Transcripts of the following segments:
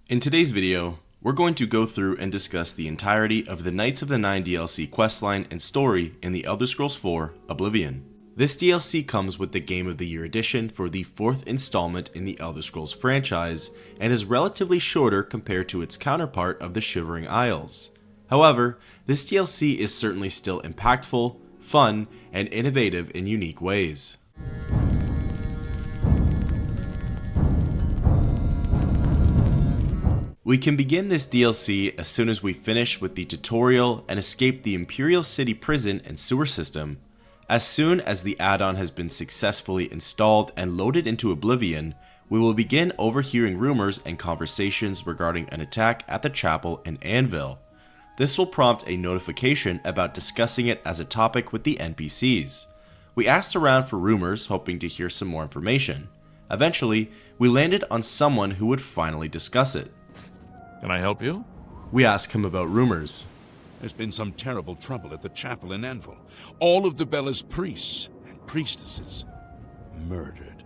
In today's video, we're going to go through and discuss the entirety of the Knights of the Nine DLC questline and story in the Elder Scrolls 4 Oblivion. This DLC comes with the Game of the Year edition for the 4th installment in the Elder Scrolls franchise, and is relatively shorter compared to its counterpart of the Shivering Isles. However, this DLC is certainly still impactful, fun, and innovative in unique ways. We can begin this DLC as soon as we finish with the tutorial and escape the Imperial City prison and sewer system. As soon as the add-on has been successfully installed and loaded into Oblivion, we will begin overhearing rumors and conversations regarding an attack at the chapel in Anvil. This will prompt a notification about discussing it as a topic with the NPCs. We asked around for rumors, hoping to hear some more information. Eventually, we landed on someone who would finally discuss it. Can I help you? We asked him about rumors. There's been some terrible trouble at the chapel in Anvil. All of Dibella's priests and priestesses murdered.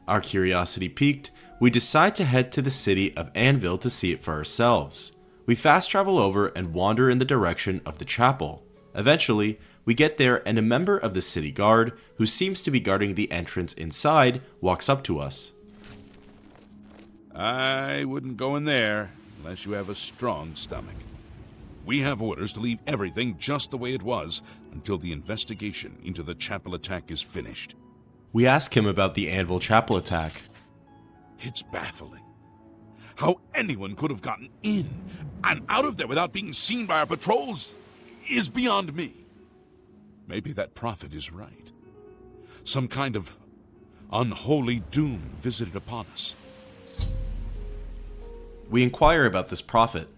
Our curiosity piqued, we decide to head to the city of Anvil to see it for ourselves. We fast travel over and wander in the direction of the chapel. Eventually, we get there and a member of the city guard, who seems to be guarding the entrance inside, walks up to us. I wouldn't go in there unless you have a strong stomach. We have orders to leave everything just the way it was until the investigation into the chapel attack is finished. We ask him about the Anvil chapel attack. It's baffling. How anyone could have gotten in and out of there without being seen by our patrols is beyond me. Maybe that prophet is right. Some kind of unholy doom visited upon us. We inquire about this prophet.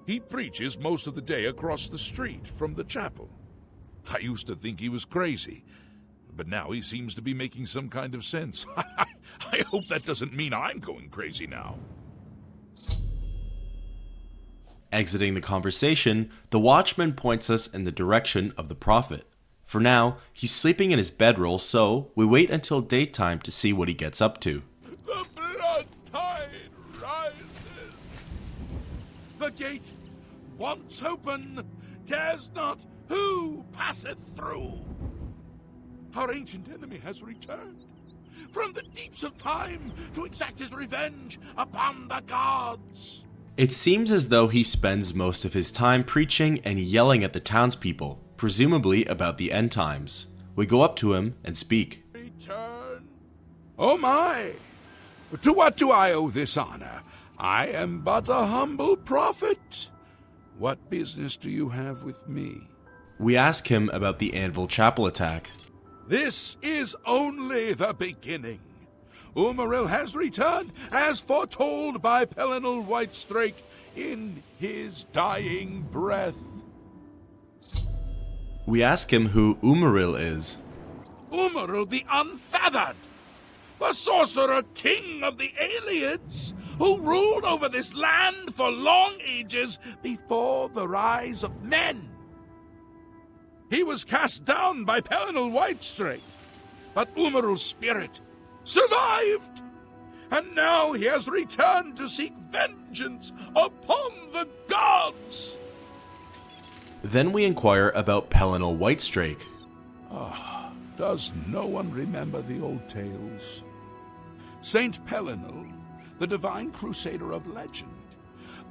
He preaches most of the day across the street from the chapel. I used to think he was crazy, but now he seems to be making some kind of sense. I hope that doesn't mean I'm going crazy now. Exiting the conversation, the watchman points us in the direction of the prophet. For now, he's sleeping in his bedroll, so we wait until daytime to see what he gets up to. The blood tide rises. The gate, once open, cares not who passeth through. Our ancient enemy has returned from the deeps of time to exact his revenge upon the gods. It seems as though he spends most of his time preaching and yelling at the townspeople, presumably about the end times. We go up to him and speak. Return? Oh my! To what do I owe this honor? I am but a humble prophet. What business do you have with me? We ask him about the Anvil chapel attack. This is only the beginning. Umaril has returned as foretold by Pelinal Whitestrake in his dying breath. We ask him who Umaril is. Umaril the Unfeathered, the sorcerer king of the Aliens, who ruled over this land for long ages before the rise of men. He was cast down by Pelinal Whitestrake, but Umaril's spirit survived, and now he has returned to seek vengeance upon the gods. Then we inquire about Pelinal Whitestrake. Does no one remember the old tales? Saint Pelinal, the divine crusader of legend,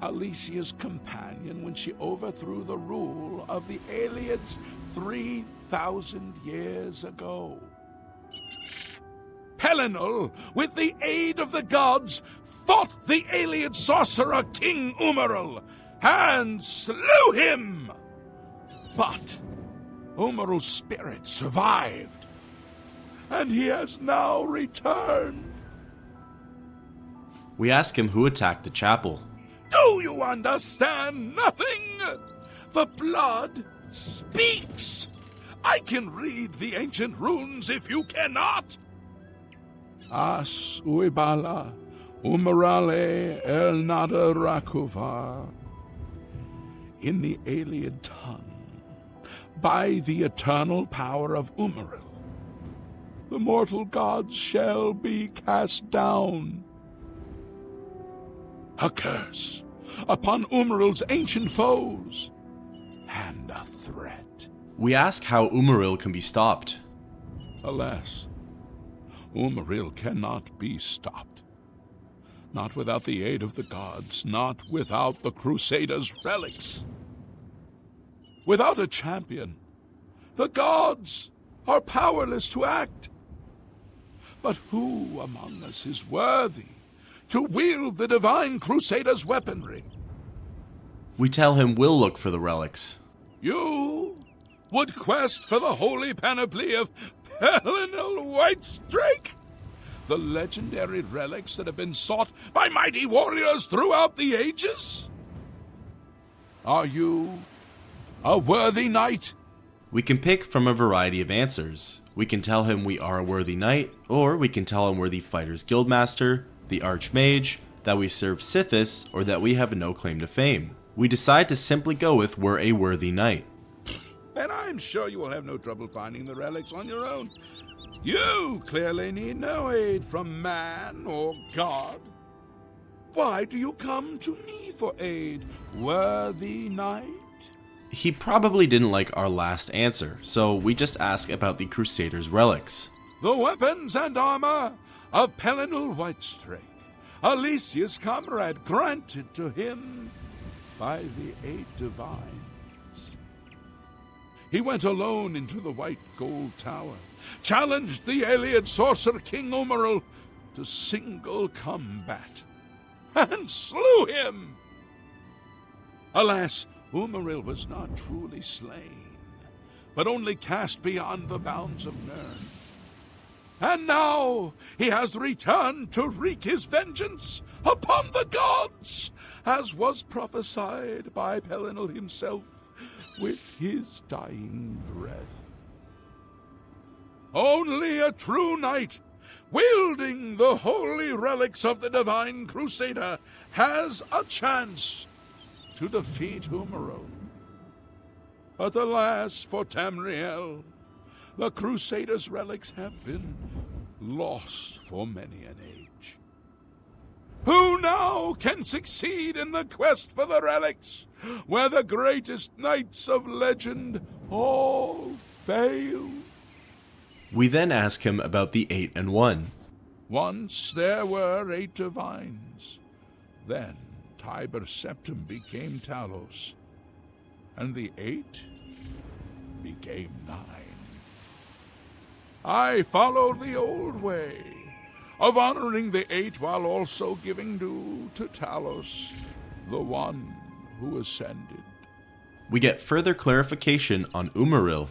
Alicia's companion when she overthrew the rule of the Aliens 3,000 years ago. Pelinal, with the aid of the gods, fought the alien sorcerer King Umaril and slew him. But Umaril's spirit survived, and he has now returned. We ask him who attacked the chapel. Do you understand nothing? The blood speaks. I can read the ancient runes if you cannot. As uibala, umarale el nada rakuva. In the alien tongue, by the eternal power of Umaril, the mortal gods shall be cast down. a curse upon Umaril's ancient foes, and a threat. We ask how umaril can be stopped. Alas, Umaril cannot be stopped. Not without the aid of the gods, not without the crusaders' relics. Without a champion, the gods are powerless to act. But who among us is worthy to wield the divine crusader's weaponry? We tell him we'll look for the relics. You would quest for the holy panoply of Pelinal Whitestrake, the legendary relics that have been sought by mighty warriors throughout the ages? Are you a worthy knight? We can pick from a variety of answers. We can tell him we are a worthy knight, or we can tell him we're the fighter's guildmaster, the archmage, that we serve Sithis, or that we have no claim to fame. We decide to simply go with we're a worthy knight. And I'm sure you will have no trouble finding the relics on your own. You clearly need no aid from man or god. Why do you come to me for aid, worthy knight? He probably didn't like our last answer, so we just ask about the Crusader's relics. The weapons and armor of Pelinal Whitestrake, Alicia's comrade, granted to him by the 8 divines. He went alone into the White Gold Tower, challenged the alien sorcerer King Umaril to single combat, and slew him. Alas, Umaril was not truly slain, but only cast beyond the bounds of Nirn. And now he has returned to wreak his vengeance upon the gods, as was prophesied by Pelinal himself with his dying breath. Only a true knight, wielding the holy relics of the divine crusader, has a chance to defeat Umaril. But alas for Tamriel, the crusader's relics have been lost for many an age. Who now can succeed in the quest for the relics, where the greatest knights of legend all fail? We then ask him about the 8 and 1. Once there were 8 divines. Then Tiber Septim became Talos, and the 8 became 9. I followed the old way of honoring the 8 while also giving due to Talos, the one who ascended. We get further clarification on Umaril.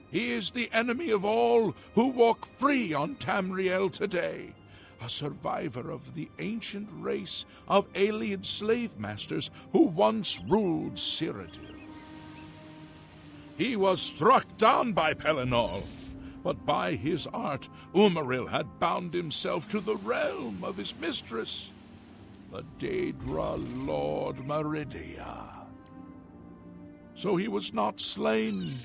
He is the enemy of all who walk free on Tamriel today, a survivor of the ancient race of alien slave masters who once ruled Cyrodiil. He was struck down by Pelinal, but by his art, Umaril had bound himself to the realm of his mistress, the Daedra Lord Meridia. So he was not slain,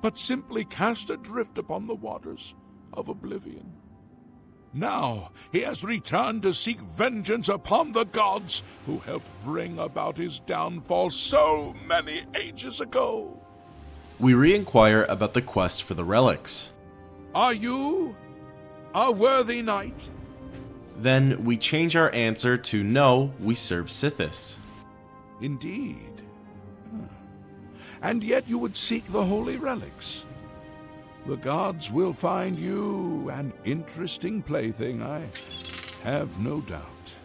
but simply cast adrift upon the waters of Oblivion. Now he has returned to seek vengeance upon the gods who helped bring about his downfall so many ages ago. We re-inquire about the quest for the relics. Are you a worthy knight? Then we change our answer to no, we serve Sithis. Indeed. And yet you would seek the holy relics. The gods will find you an interesting plaything, I have no doubt.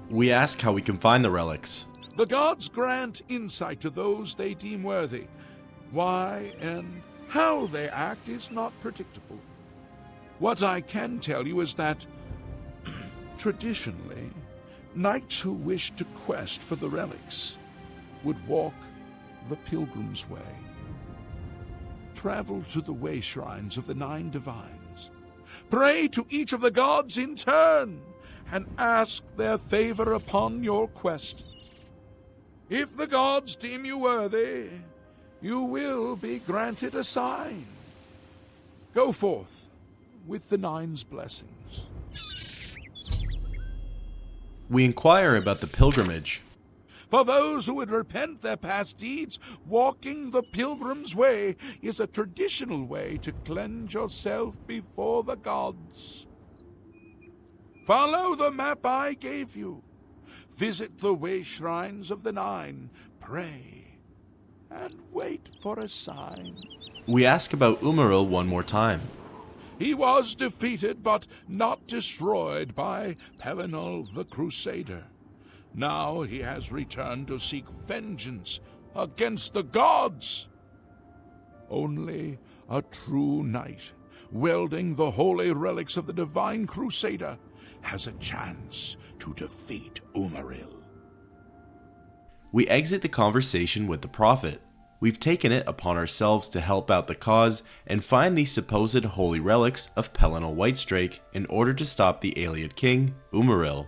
We ask how we can find the relics. The gods grant insight to those they deem worthy. Why and how they act is not predictable. What I can tell you is that, traditionally, knights who wish to quest for the relics would walk the pilgrim's way. Travel to the way shrines of the 9 divines. Pray to each of the gods in turn, and ask their favor upon your quest. If the gods deem you worthy, you will be granted a sign. Go forth with the 9's blessings. We inquire about the pilgrimage. For those who would repent their past deeds, walking the pilgrim's way is a traditional way to cleanse yourself before the gods. Follow the map I gave you. Visit the way shrines of the Nine, pray, and wait for a sign. We ask about Umaril one more time. He was defeated but not destroyed by Pelinal the Crusader. Now he has returned to seek vengeance against the gods. Only a true knight, wielding the holy relics of the divine crusader, has a chance to defeat Umaril. We exit the conversation with the prophet. We've taken it upon ourselves to help out the cause and find the supposed holy relics of Pelinal Whitestrake in order to stop the Ayleid king, Umaril.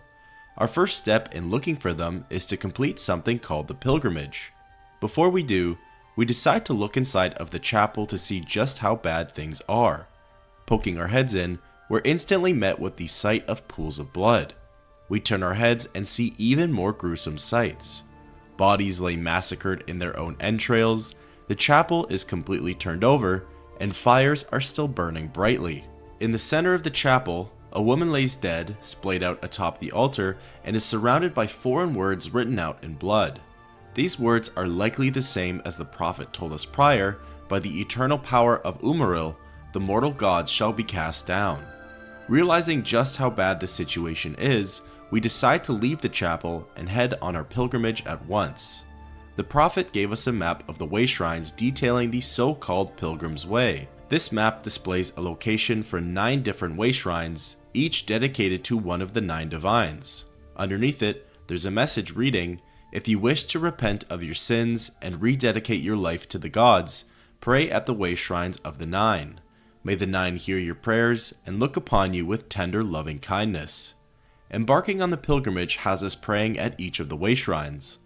Our first step in looking for them is to complete something called the pilgrimage. Before we do, we decide to look inside of the chapel to see just how bad things are. Poking our heads in, we're instantly met with the sight of pools of blood. We turn our heads and see even more gruesome sights. Bodies lay massacred in their own entrails, the chapel is completely turned over, and fires are still burning brightly. In the center of the chapel, a woman lays dead, splayed out atop the altar, and is surrounded by foreign words written out in blood. These words are likely the same as the prophet told us prior: by the eternal power of Umaril, the mortal gods shall be cast down. Realizing just how bad the situation is, we decide to leave the chapel and head on our pilgrimage at once. The prophet gave us a map of the way shrines detailing the so-called Pilgrim's Way. This map displays a location for 9 different way shrines, each dedicated to one of the 9 divines. Underneath it, there's a message reading, "If you wish to repent of your sins and rededicate your life to the gods, pray at the way shrines of the 9. May the 9 hear your prayers and look upon you with tender loving kindness." Embarking on the pilgrimage has us praying at each of the way shrines.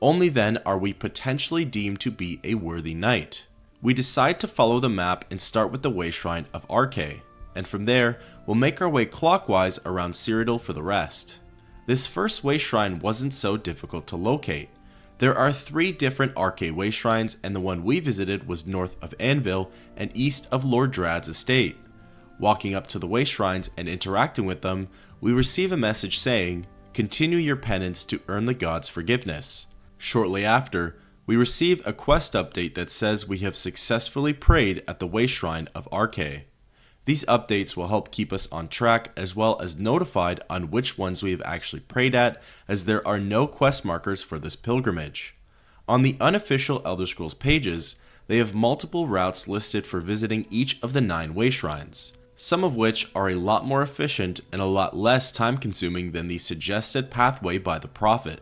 Only then are we potentially deemed to be a worthy knight. We decide to follow the map and start with the way shrine of Arche, and from there, we'll make our way clockwise around Cyrodiil for the rest. This first way shrine wasn't so difficult to locate. There are 3 different Arche way shrines, and the one we visited was north of Anvil and east of Lord Drad's estate. Walking up to the way shrines and interacting with them, we receive a message saying, "Continue your penance to earn the gods' forgiveness." Shortly after, we receive a quest update that says we have successfully prayed at the way shrine of Arche. These updates will help keep us on track as well as notified on which ones we have actually prayed at, as there are no quest markers for this pilgrimage. On the unofficial Elder Scrolls pages, they have multiple routes listed for visiting each of the 9 way shrines, some of which are a lot more efficient and a lot less time consuming than the suggested pathway by the prophet.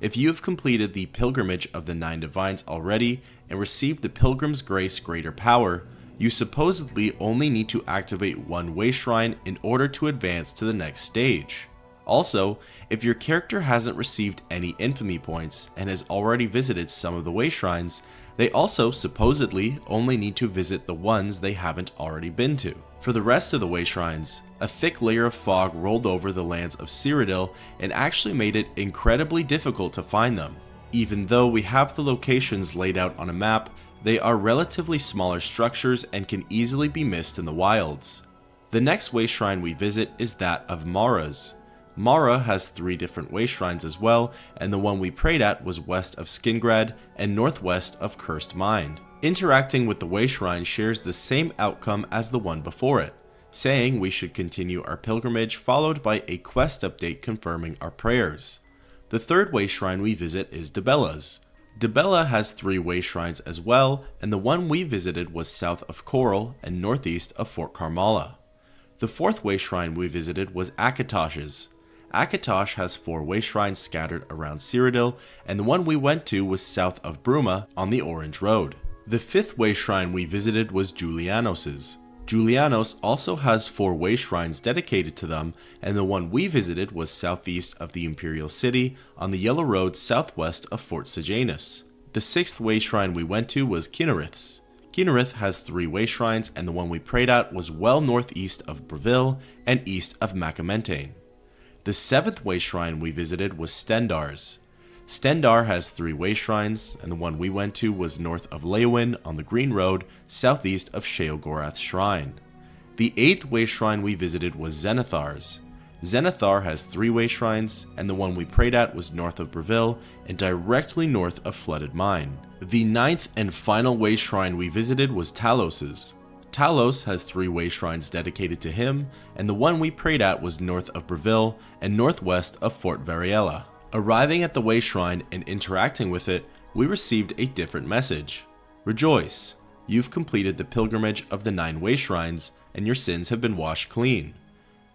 If you have completed the pilgrimage of the 9 divines already and received the Pilgrim's Grace Greater Power, you supposedly only need to activate one way shrine in order to advance to the next stage. Also, if your character hasn't received any infamy points and has already visited some of the way shrines, they also supposedly only need to visit the ones they haven't already been to. For the rest of the way shrines, a thick layer of fog rolled over the lands of Cyrodiil and actually made it incredibly difficult to find them. Even though we have the locations laid out on a map, they are relatively smaller structures and can easily be missed in the wilds. The next way shrine we visit is that of Mara's. Mara has 3 different way shrines as well, and the one we prayed at was west of Skingrad and northwest of Cursed Mind. Interacting with the way shrine shares the same outcome as the one before it, saying we should continue our pilgrimage, followed by a quest update confirming our prayers. The third way shrine we visit is Debella's. Debella has 3 way shrines as well, and the one we visited was south of Coral and northeast of Fort Carmalla. The fourth way shrine we visited was Akatosh's. Akatosh has 4 way shrines scattered around Cyrodiil, and the one we went to was south of Bruma on the Orange Road. The 5th way shrine we visited was Julianos's. Julianos also has 4 way shrines dedicated to them, and the one we visited was southeast of the Imperial City on the Yellow Road southwest of Fort Sejanus. The 6th way shrine we went to was Kinnerith's. Kinnerith has 3 way shrines, and the one we prayed at was well northeast of Breville and east of Macamente. The 7th way shrine we visited was Stendar's. Stendar has 3 way shrines, and the one we went to was north of Leowyn on the Green Road, southeast of Sheogorath's shrine. The 8th way shrine we visited was Zenithar's. Zenithar has 3 way shrines, and the one we prayed at was north of Breville and directly north of Flooded Mine. The 9th and final way shrine we visited was Talos's. Talos has 3 way shrines dedicated to him, and the one we prayed at was north of Breville and northwest of Fort Variella. Arriving at the way shrine and interacting with it, we received a different message. Rejoice! You've completed the pilgrimage of the 9 way shrines, and your sins have been washed clean.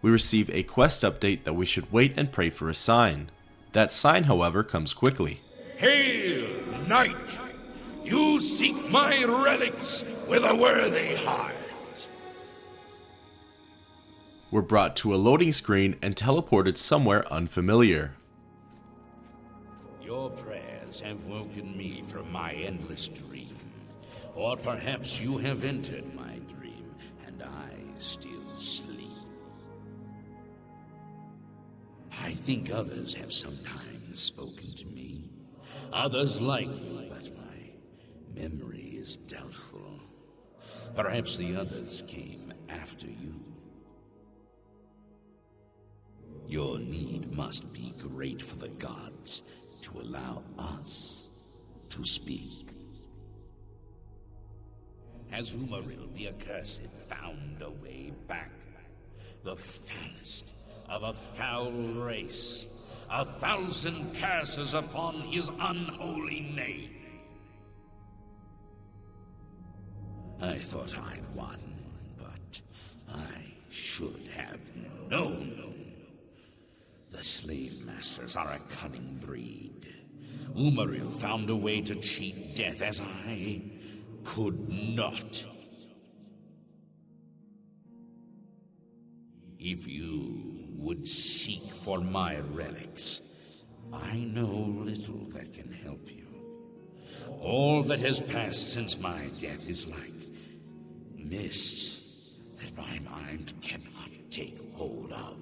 We receive a quest update that we should wait and pray for a sign. That sign, however, comes quickly. Hail, knight! You seek my relics with a worthy heart. We're brought to a loading screen and teleported somewhere unfamiliar. Your prayers have woken me from my endless dream. Or perhaps you have entered my dream, and I still sleep. I think others have sometimes spoken to me. Others like you, but my memory is doubtful. Perhaps the others came after you. Your need must be great for the gods to allow us to speak. Has Umaril the Accursed found a way back? The foulest of a foul race. 1,000 curses upon his unholy name. I thought I'd won, but I should have known. The slave masters are a cunning breed. Umaril found a way to cheat death as I could not. If you would seek for my relics, I know little that can help you. All that has passed since my death is like mist that my mind cannot take hold of.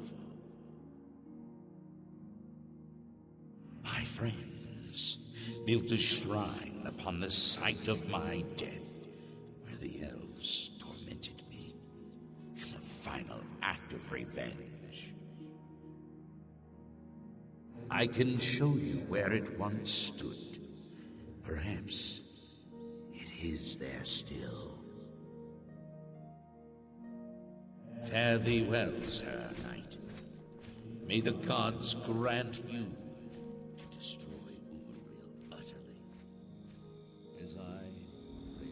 My friends built a shrine upon the site of my death, where the elves tormented me in a final act of revenge. I can show you where it once stood. Perhaps it is there still. Fare thee well, Sir Knight. May the gods grant you to destroy Umaril utterly, as I pray.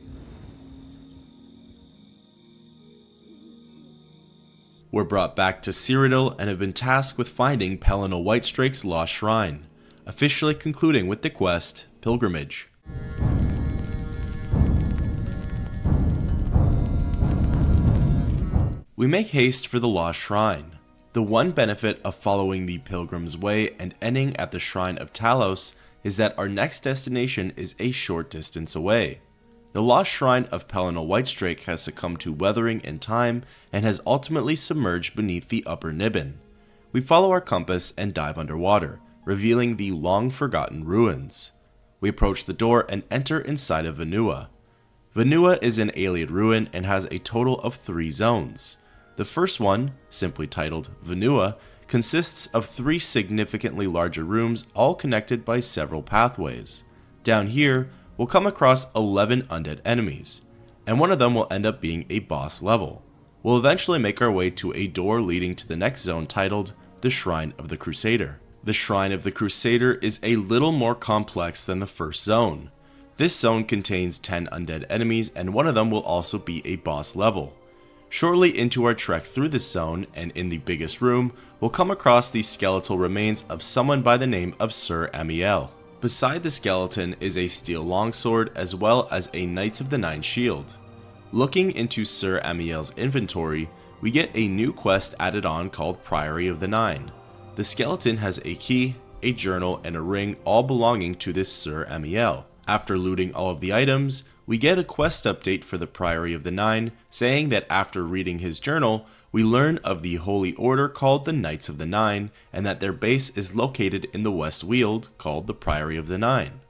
We're brought back to Cyrodiil and have been tasked with finding Pelennor Whitestrake's lost shrine, officially concluding with the quest, Pilgrimage. We make haste for the lost shrine. The one benefit of following the Pilgrim's Way and ending at the Shrine of Talos is that our next destination is a short distance away. The lost shrine of Pelennor Whitestrake has succumbed to weathering in time and has ultimately submerged beneath the upper Niben. We follow our compass and dive underwater, revealing the long-forgotten ruins. We approach the door and enter inside of Vanua. Vanua is an Ayleid ruin and has a total of 3 zones. The first one, simply titled Vanua, consists of 3 significantly larger rooms all connected by several pathways. Down here, we'll come across 11 undead enemies, and one of them will end up being a boss level. We'll eventually make our way to a door leading to the next zone titled the Shrine of the Crusader. The Shrine of the Crusader is a little more complex than the first zone. This zone contains 10 undead enemies, and one of them will also be a boss level. Shortly into our trek through this zone, and in the biggest room, we'll come across the skeletal remains of someone by the name of Sir Amiel. Beside the skeleton is a steel longsword as well as a Knights of the Nine shield. Looking into Sir Amiel's inventory, we get a new quest added on called Priory of the Nine. The skeleton has a key, a journal, and a ring all belonging to this Sir Amiel. After looting all of the items, we get a quest update for the Priory of the Nine saying that after reading his journal, we learn of the holy order called the Knights of the Nine, and that their base is located in the West Weald, called the Priory of the Nine.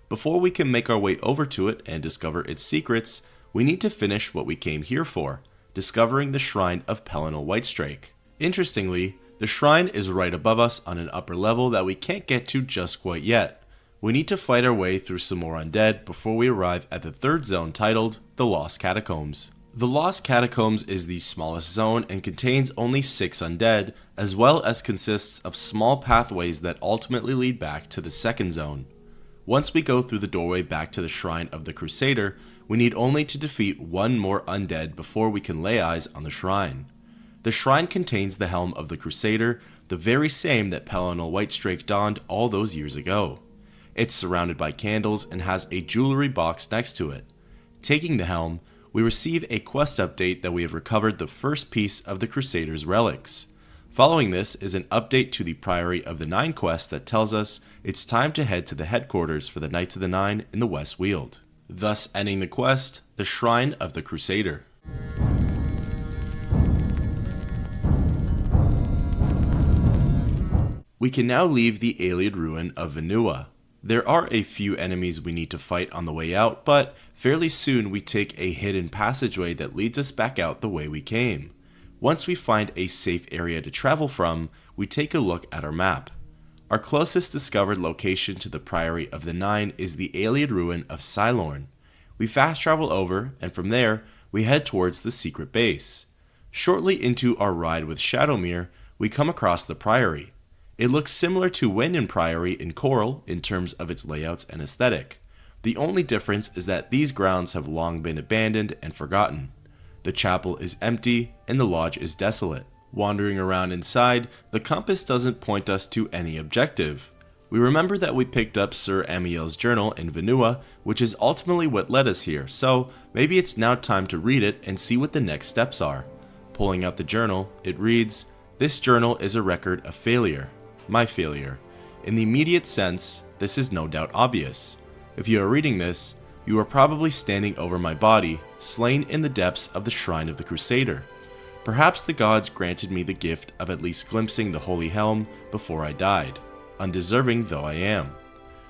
Before we can make our way over to it and discover its secrets, we need to finish what we came here for, discovering the Shrine of Pelennor Whitestrake. Interestingly, the shrine is right above us on an upper level that we can't get to just quite yet. We need to fight our way through some more undead before we arrive at the third zone titled the Lost Catacombs. The Lost Catacombs is the smallest zone and contains only 6 undead, as well as consists of small pathways that ultimately lead back to the second zone. Once we go through the doorway back to the Shrine of the Crusader, we need only to defeat 1 more undead before we can lay eyes on the shrine. The shrine contains the helm of the Crusader, the very same that Pelennor Whitestrake donned all those years ago. It's surrounded by candles and has a jewelry box next to it. Taking the helm, we receive a quest update that we have recovered the first piece of the Crusader's relics. Following this is an update to the Priory of the Nine quest that tells us it's time to head to the headquarters for the Knights of the Nine in the West Weald, thus ending the quest, the Shrine of the Crusader. We can now leave the Ayleid ruin of Vanua. There are a few enemies we need to fight on the way out, but fairly soon we take a hidden passageway that leads us back out the way we came. Once we find a safe area to travel from, we take a look at our map. Our closest discovered location to the Priory of the Nine is the Ayleid ruin of Cylorn. We fast travel over, and from there, we head towards the secret base. Shortly into our ride with Shadowmere, we come across the Priory. It looks similar to Wendon Priory in Coral in terms of its layouts and aesthetic. The only difference is that these grounds have long been abandoned and forgotten. The chapel is empty and the lodge is desolate. Wandering around inside, the compass doesn't point us to any objective. We remember that we picked up Sir Amiel's journal in Vanua, which is ultimately what led us here, so maybe it's now time to read it and see what the next steps are. Pulling out the journal, it reads, "This journal is a record of failure. My failure. In the immediate sense, this is no doubt obvious. If you are reading this, you are probably standing over my body, slain in the depths of the Shrine of the Crusader. Perhaps the gods granted me the gift of at least glimpsing the Holy Helm before I died, undeserving though I am.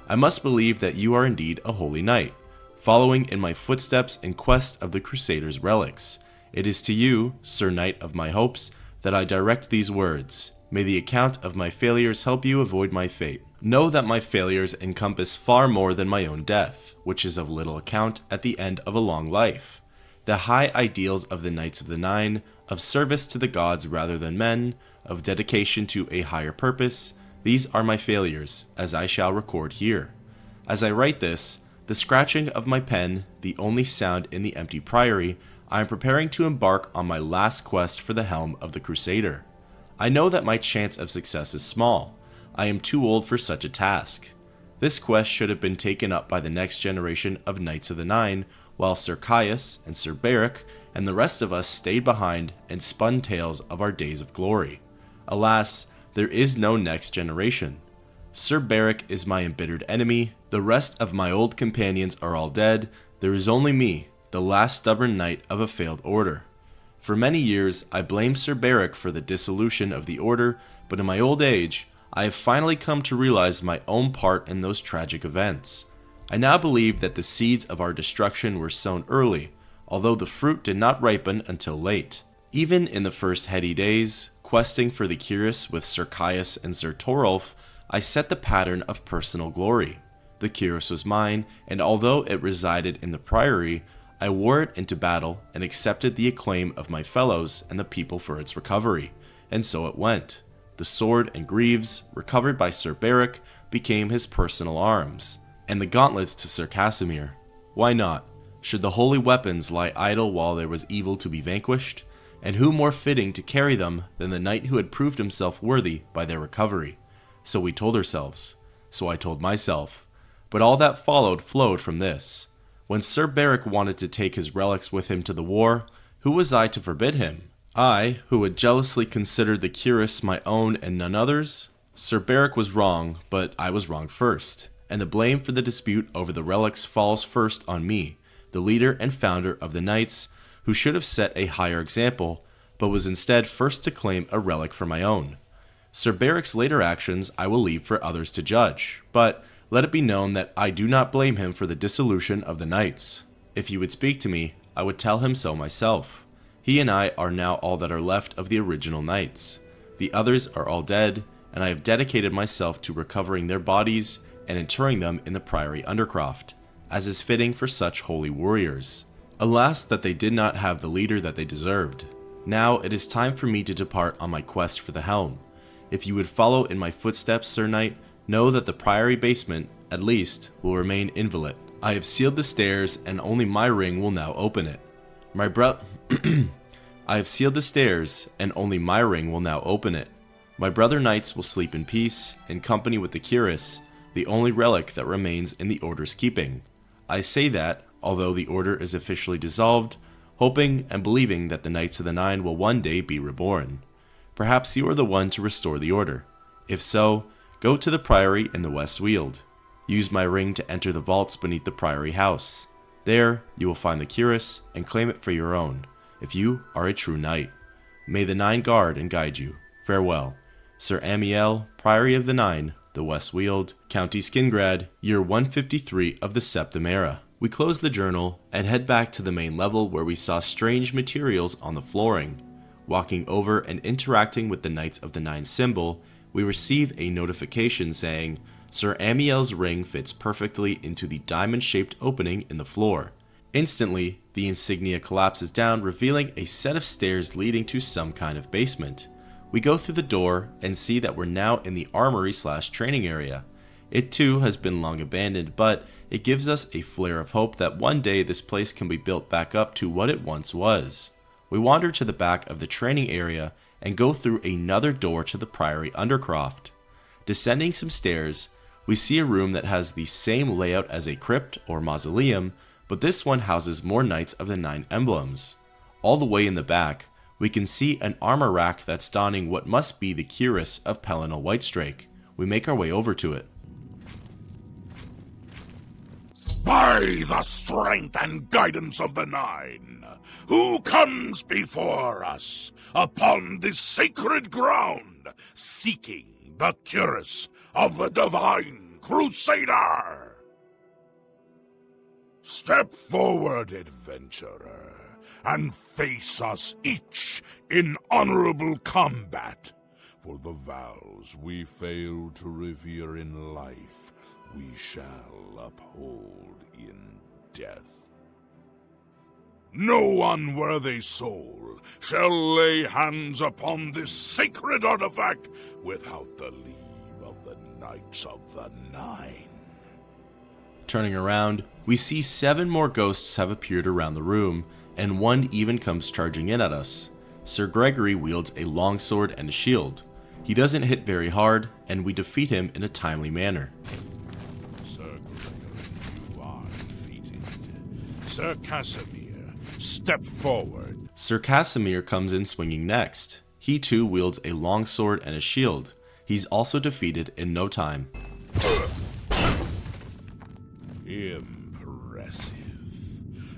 I must believe that you are indeed a holy knight, following in my footsteps in quest of the Crusader's relics. It is to you, Sir Knight of my hopes, that I direct these words. May the account of my failures help you avoid my fate. Know that my failures encompass far more than my own death, which is of little account at the end of a long life. The high ideals of the Knights of the Nine, of service to the gods rather than men, of dedication to a higher purpose, these are my failures, as I shall record here. As I write this, the scratching of my pen, the only sound in the empty priory, I am preparing to embark on my last quest for the helm of the Crusader. I know that my chance of success is small. I am too old for such a task. This quest should have been taken up by the next generation of Knights of the Nine, while Sir Caius and Sir Beric and the rest of us stayed behind and spun tales of our days of glory. Alas, there is no next generation. Sir Beric is my embittered enemy, the rest of my old companions are all dead, there is only me, the last stubborn knight of a failed order. For many years, I blamed Sir Beric for the dissolution of the Order, but in my old age, I have finally come to realize my own part in those tragic events. I now believe that the seeds of our destruction were sown early, although the fruit did not ripen until late. Even in the first heady days, questing for the cuirass with Sir Caius and Sir Torulf, I set the pattern of personal glory. The cuirass was mine, and although it resided in the priory, I wore it into battle and accepted the acclaim of my fellows and the people for its recovery, and so it went. The sword and greaves, recovered by Sir Beric, became his personal arms, and the gauntlets to Sir Casimir. Why not? Should the holy weapons lie idle while there was evil to be vanquished? And who more fitting to carry them than the knight who had proved himself worthy by their recovery? So we told ourselves. So I told myself. But all that flowed from this. When Sir Beric wanted to take his relics with him to the war, who was I to forbid him? I, who had jealously considered the cuirass my own and none other's? Sir Beric was wrong, but I was wrong first, and the blame for the dispute over the relics falls first on me, the leader and founder of the knights, who should have set a higher example, but was instead first to claim a relic for my own. Sir Barrick's later actions I will leave for others to judge, but let it be known that I do not blame him for the dissolution of the knights. If he would speak to me, I would tell him so myself. He and I are now all that are left of the original knights. The others are all dead, and I have dedicated myself to recovering their bodies and interring them in the Priory Undercroft, as is fitting for such holy warriors. Alas that they did not have the leader that they deserved. Now it is time for me to depart on my quest for the helm. If you would follow in my footsteps, Sir Knight, know that the Priory basement, at least, will remain inviolate. I have sealed the stairs, and only my ring will now open it. I have sealed the stairs, and only my ring will now open it. My brother knights will sleep in peace, in company with the cuirass, the only relic that remains in the Order's keeping. I say that, although the Order is officially dissolved, hoping and believing that the Knights of the Nine will one day be reborn. Perhaps you are the one to restore the Order. If so, go to the Priory in the West Weald. Use my ring to enter the vaults beneath the Priory house. There, you will find the cuirass and claim it for your own, if you are a true knight. May the Nine guard and guide you. Farewell. Sir Amiel, Priory of the Nine, the West Weald, County Skingrad, year 153 of the Septim Era. We close the journal and head back to the main level where we saw strange materials on the flooring. Walking over and interacting with the Knights of the Nine symbol, we receive a notification saying, Sir Amiel's ring fits perfectly into the diamond-shaped opening in the floor. Instantly, the insignia collapses down, revealing a set of stairs leading to some kind of basement. We go through the door and see that we're now in the armory/training area. It too has been long abandoned, but it gives us a flare of hope that one day this place can be built back up to what it once was. We wander to the back of the training area and go through another door to the Priory Undercroft. Descending some stairs, we see a room that has the same layout as a crypt or mausoleum, but this one houses more Knights of the Nine emblems. All the way in the back, we can see an armor rack that's donning what must be the cuirass of Pelennor Whitestrake. We make our way over to it. By the strength and guidance of the Nine, who comes before us upon this sacred ground, seeking the cuirass of the divine crusader? Step forward, adventurer, and face us each in honorable combat. For the vows we fail to revere in life, we shall uphold in death. No unworthy soul shall lay hands upon this sacred artifact without the leave of the Knights of the Nine. Turning around, we see 7 more ghosts have appeared around the room, and one even comes charging in at us. Sir Gregory wields a longsword and a shield. He doesn't hit very hard, and we defeat him in a timely manner. Sir Gregory, you are defeated. Sir Casimir, step forward. Sir Casimir comes in swinging next. He too wields a longsword and a shield. He's also defeated in no time. Impressive.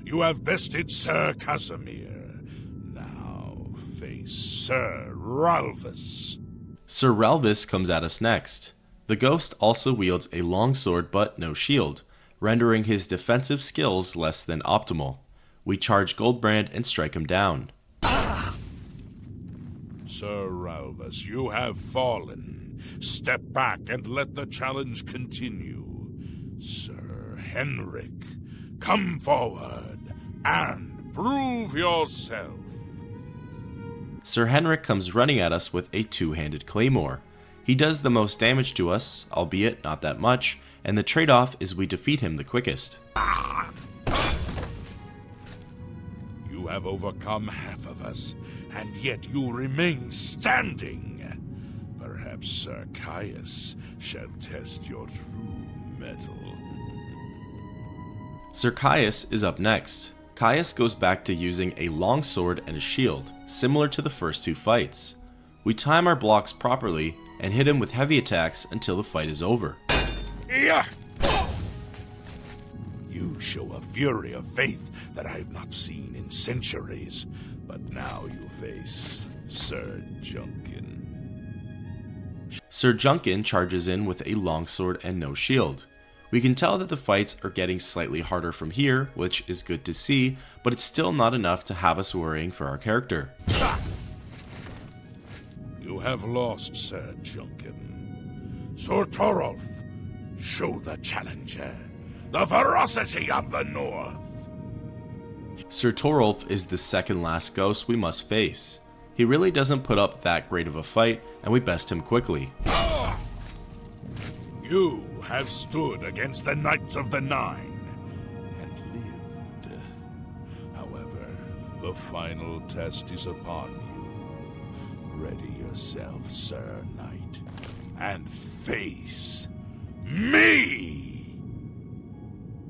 You have bested Sir Casimir. Now face Sir Ralvis. Sir Ralvis comes at us next. The ghost also wields a longsword but no shield, rendering his defensive skills less than optimal. We charge Goldbrand and strike him down. Sir Ralvis, you have fallen. Step back and let the challenge continue. Sir Henrik, come forward and prove yourself. Sir Henrik comes running at us with a 2-handed claymore. He does the most damage to us, albeit not that much, and the trade-off is we defeat him the quickest. You have overcome half of us, and yet you remain standing. Perhaps Sir Caius shall test your true mettle. Sir Caius is up next. Caius goes back to using a longsword and a shield, similar to the first 2 fights. We time our blocks properly and hit him with heavy attacks until the fight is over. Yeah. You show a fury of faith that I have not seen in centuries. But now you face Sir Junkin. Sir Junkin charges in with a longsword and no shield. We can tell that the fights are getting slightly harder from here, which is good to see, but it's still not enough to have us worrying for our character. Ha! You have lost, Sir Junkin. Sir Torolf, show the challenger the ferocity of the North. Sir Torolf is the second last ghost we must face. He really doesn't put up that great of a fight, and we best him quickly. You have stood against the Knights of the Nine and lived. However, the final test is upon you. Ready yourself, Sir Knight, and face me!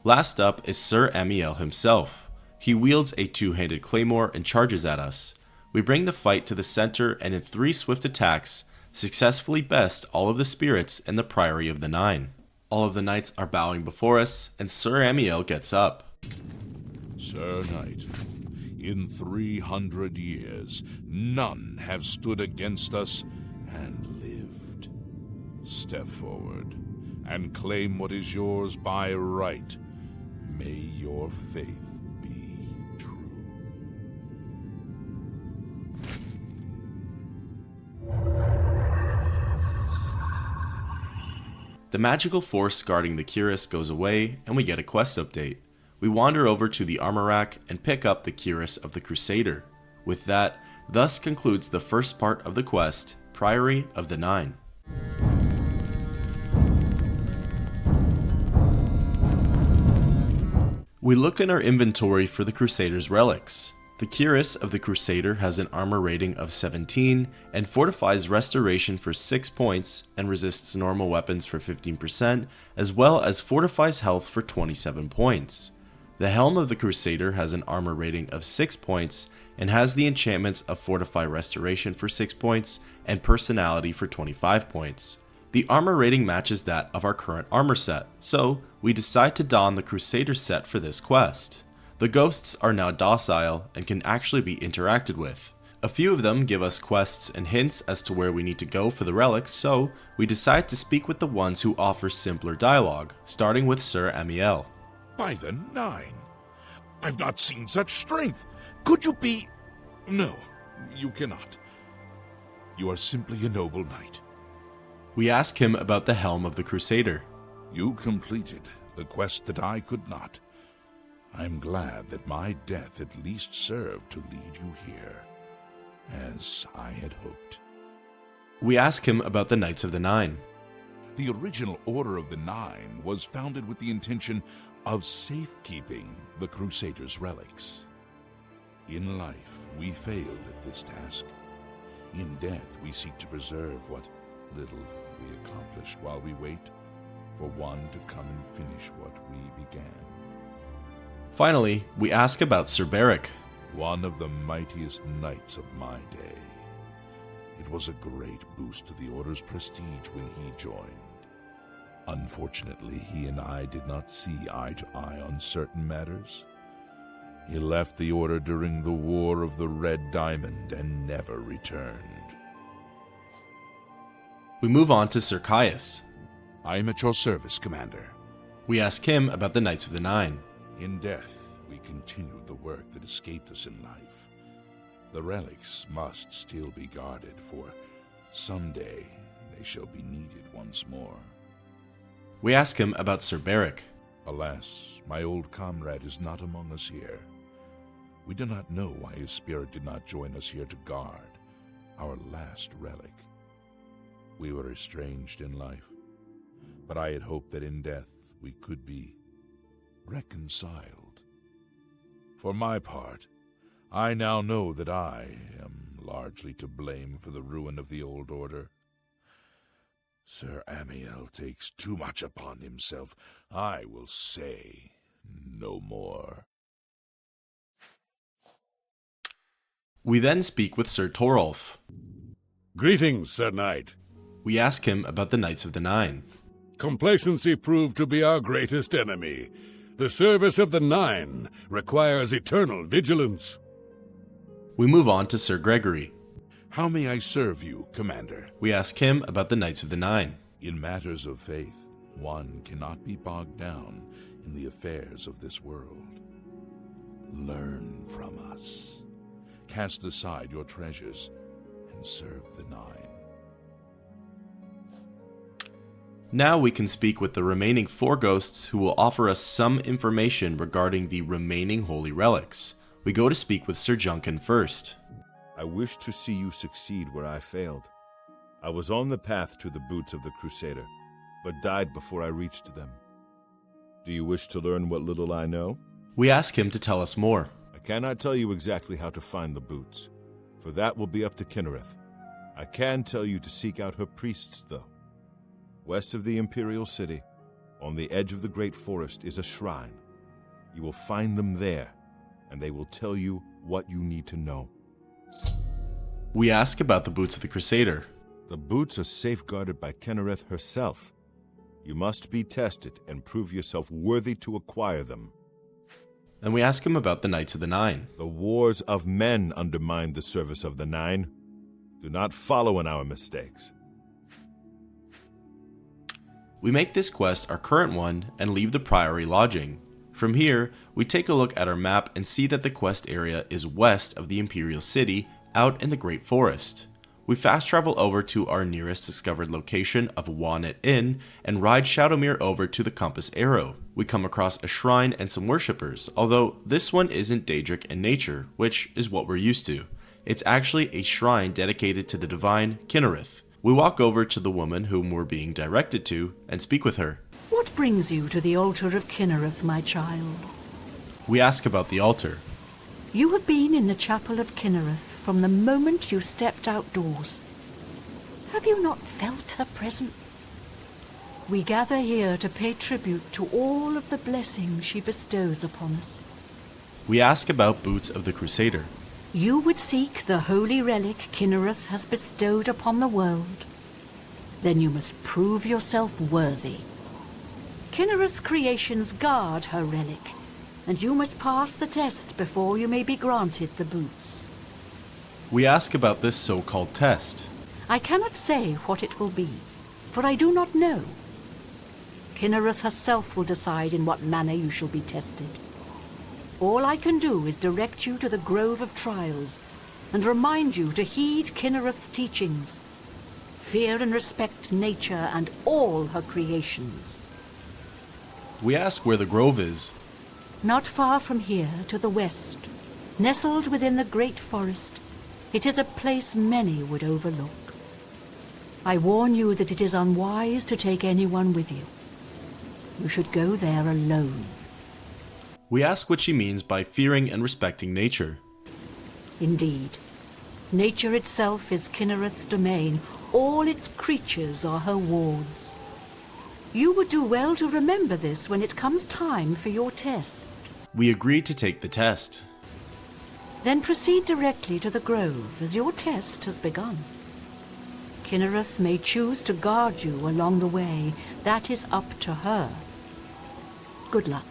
Last up is Sir Amiel himself. He wields a two-handed claymore and charges at us. We bring the fight to the center and in 3 swift attacks, successfully best all of the spirits in the Priory of the Nine. All of the knights are bowing before us, and Sir Amiel gets up. Sir Knight, in 300 years, none have stood against us and lived. Step forward and claim what is yours by right. May your faith be true. The magical force guarding the cuirass goes away, and we get a quest update. We wander over to the armor rack and pick up the cuirass of the crusader. With that, thus concludes the first part of the quest, Priory of the Nine. We look in our inventory for the crusader's relics. The cuirass of the crusader has an armor rating of 17 and fortifies restoration for 6 points and resists normal weapons for 15%, as well as fortifies health for 27 points. The helm of the crusader has an armor rating of 6 points and has the enchantments of fortify restoration for 6 points and personality for 25 points. The armor rating matches that of our current armor set, so we decide to don the crusader set for this quest. The ghosts are now docile and can actually be interacted with. A few of them give us quests and hints as to where we need to go for the relics, so we decide to speak with the ones who offer simpler dialogue, starting with Sir Amiel. By the Nine, I've not seen such strength. Could you be... No, you cannot. You are simply a noble knight. We ask him about the helm of the crusader. You completed the quest that I could not. I'm glad that my death at least served to lead you here, as I had hoped. We ask him about the Knights of the Nine. The original Order of the Nine was founded with the intention of safekeeping the Crusaders' relics. In life, we failed at this task. In death, we seek to preserve what little we accomplished while we wait for one to come and finish what we began. Finally, we ask about Sir Beric. One of the mightiest knights of my day. It was a great boost to the Order's prestige when he joined. Unfortunately, he and I did not see eye to eye on certain matters. He left the Order during the War of the Red Diamond and never returned. We move on to Sir Caius. I am at your service, Commander. We ask him about the Knights of the Nine. In death, we continued the work that escaped us in life. The relics must still be guarded, for someday they shall be needed once more. We ask him about Sir Beric. Alas, my old comrade is not among us here. We do not know why his spirit did not join us here to guard our last relic. We were estranged in life, but I had hoped that in death we could be reconciled. For my part, I now know that I am largely to blame for the ruin of the old order. Sir Amiel takes too much upon himself. I will say no more. We then speak with Sir Torolf. Greetings, Sir Knight. We ask him about the Knights of the Nine. Complacency proved to be our greatest enemy. The service of the Nine requires eternal vigilance. We move on to Sir Gregory. How may I serve you, Commander? We ask him about the Knights of the Nine. In matters of faith, one cannot be bogged down in the affairs of this world. Learn from us. Cast aside your treasures and serve the Nine. Now we can speak with the remaining 4 ghosts who will offer us some information regarding the remaining holy relics. We go to speak with Sir Juncan first. I wish to see you succeed where I failed. I was on the path to the boots of the crusader, but died before I reached them. Do you wish to learn what little I know? We ask him to tell us more. I cannot tell you exactly how to find the boots, for that will be up to Kinnereth. I can tell you to seek out her priests, though. West of the Imperial City, on the edge of the great forest, is a shrine. You will find them there, and they will tell you what you need to know. We ask about the boots of the crusader. The boots are safeguarded by Kinnereth herself. You must be tested and prove yourself worthy to acquire them. And we ask him about the Knights of the Nine. The wars of men undermine the service of the Nine. Do not follow in our mistakes. We make this quest our current one and leave the Priory lodging. From here, we take a look at our map and see that the quest area is west of the Imperial City, out in the Great Forest. We fast travel over to our nearest discovered location of Wanet Inn and ride Shadowmere over to the Compass Arrow. We come across a shrine and some worshippers, although this one isn't Daedric in nature, which is what we're used to. It's actually a shrine dedicated to the divine Kinnereth. We walk over to the woman whom we're being directed to and speak with her. What brings you to the altar of Kinnereth, my child? We ask about the altar. You have been in the chapel of Kinnereth from the moment you stepped outdoors. Have you not felt her presence? We gather here to pay tribute to all of the blessings she bestows upon us. We ask about boots of the crusader. You would seek the holy relic Kinnereth has bestowed upon the world. Then you must prove yourself worthy. Kinnereth's creations guard her relic, and you must pass the test before you may be granted the boots. We ask about this so-called test. I cannot say what it will be, for I do not know. Kinnereth herself will decide in what manner you shall be tested. All I can do is direct you to the Grove of Trials and remind you to heed Kinnereth's teachings. Fear and respect nature and all her creations. We ask where the grove is. Not far from here to the west, nestled within the great forest, it is a place many would overlook. I warn you that it is unwise to take anyone with you. You should go there alone. We ask what she means by fearing and respecting nature. Indeed. Nature itself is Kinnereth's domain. All its creatures are her wards. You would do well to remember this when it comes time for your test. We agree to take the test. Then proceed directly to the grove, as your test has begun. Kinnereth may choose to guard you along the way. That is up to her. Good luck.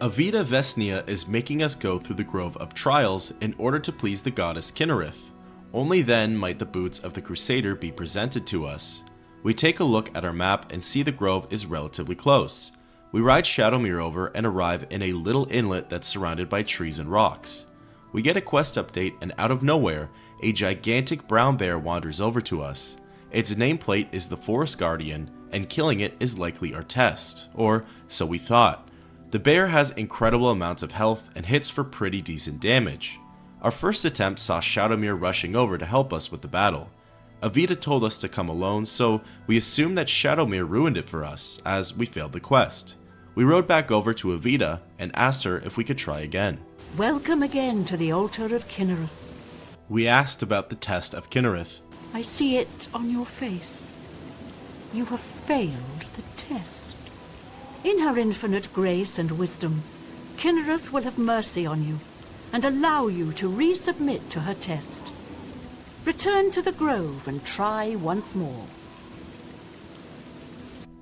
Avita Vesnia is making us go through the Grove of Trials in order to please the goddess Kinnereth. Only then might the boots of the Crusader be presented to us. We take a look at our map and see the grove is relatively close. We ride Shadowmere over and arrive in a little inlet that's surrounded by trees and rocks. We get a quest update and out of nowhere, a gigantic brown bear wanders over to us. Its nameplate is the Forest Guardian, and killing it is likely our test, or so we thought. The bear has incredible amounts of health and hits for pretty decent damage. Our first attempt saw Shadowmere rushing over to help us with the battle. Avita told us to come alone, so we assumed that Shadowmere ruined it for us, as we failed the quest. We rode back over to Avita and asked her if we could try again. Welcome again to the altar of Kinnereth. We asked about the test of Kinnereth. I see it on your face. You have failed the test. In her infinite grace and wisdom, Kinnereth will have mercy on you and allow you to resubmit to her test. Return to the grove and try once more.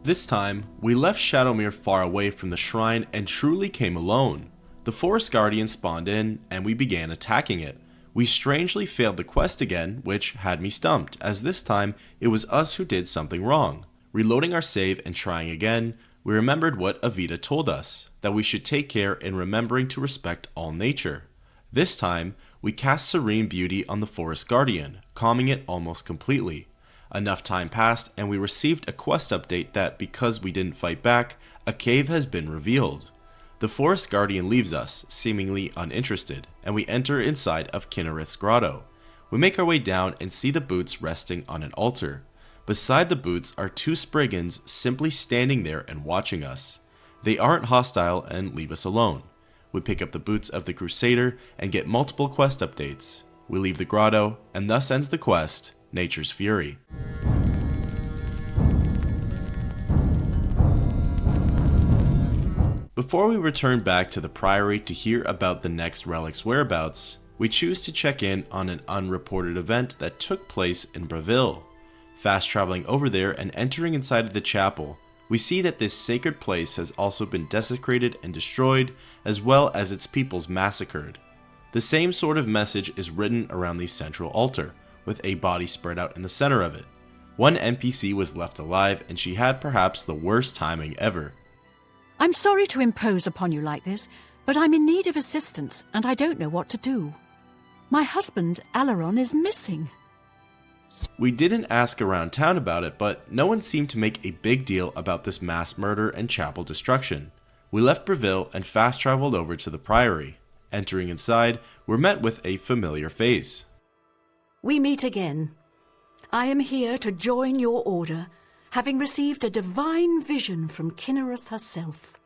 This time, we left Shadowmere far away from the shrine and truly came alone. The Forest Guardian spawned in, and we began attacking it. We strangely failed the quest again, which had me stumped, as this time it was us who did something wrong. Reloading our save and trying again, we remembered what Avita told us, that we should take care in remembering to respect all nature. This time, we cast Serene Beauty on the Forest Guardian, calming it almost completely. Enough time passed and we received a quest update that, because we didn't fight back, a cave has been revealed. The Forest Guardian leaves us, seemingly uninterested, and we enter inside of Kinnereth's grotto. We make our way down and see the boots resting on an altar. Beside the boots are two Spriggans simply standing there and watching us. They aren't hostile and leave us alone. We pick up the boots of the crusader and get multiple quest updates. We leave the grotto, and thus ends the quest, Nature's Fury. Before we return back to the Priory to hear about the next relic's whereabouts, we choose to check in on an unreported event that took place in Breville. Fast traveling over there and entering inside of the chapel, we see that this sacred place has also been desecrated and destroyed, as well as its peoples massacred. The same sort of message is written around the central altar, with a body spread out in the center of it. One NPC was left alive, and she had perhaps the worst timing ever. I'm sorry to impose upon you like this, but I'm in need of assistance, and I don't know what to do. My husband, Alaron, is missing. We didn't ask around town about it, but no one seemed to make a big deal about this mass murder and chapel destruction. We left Breville and fast traveled over to the Priory. Entering inside, we're met with a familiar face. We meet again. I am here to join your order, having received a divine vision from Kinnereth herself.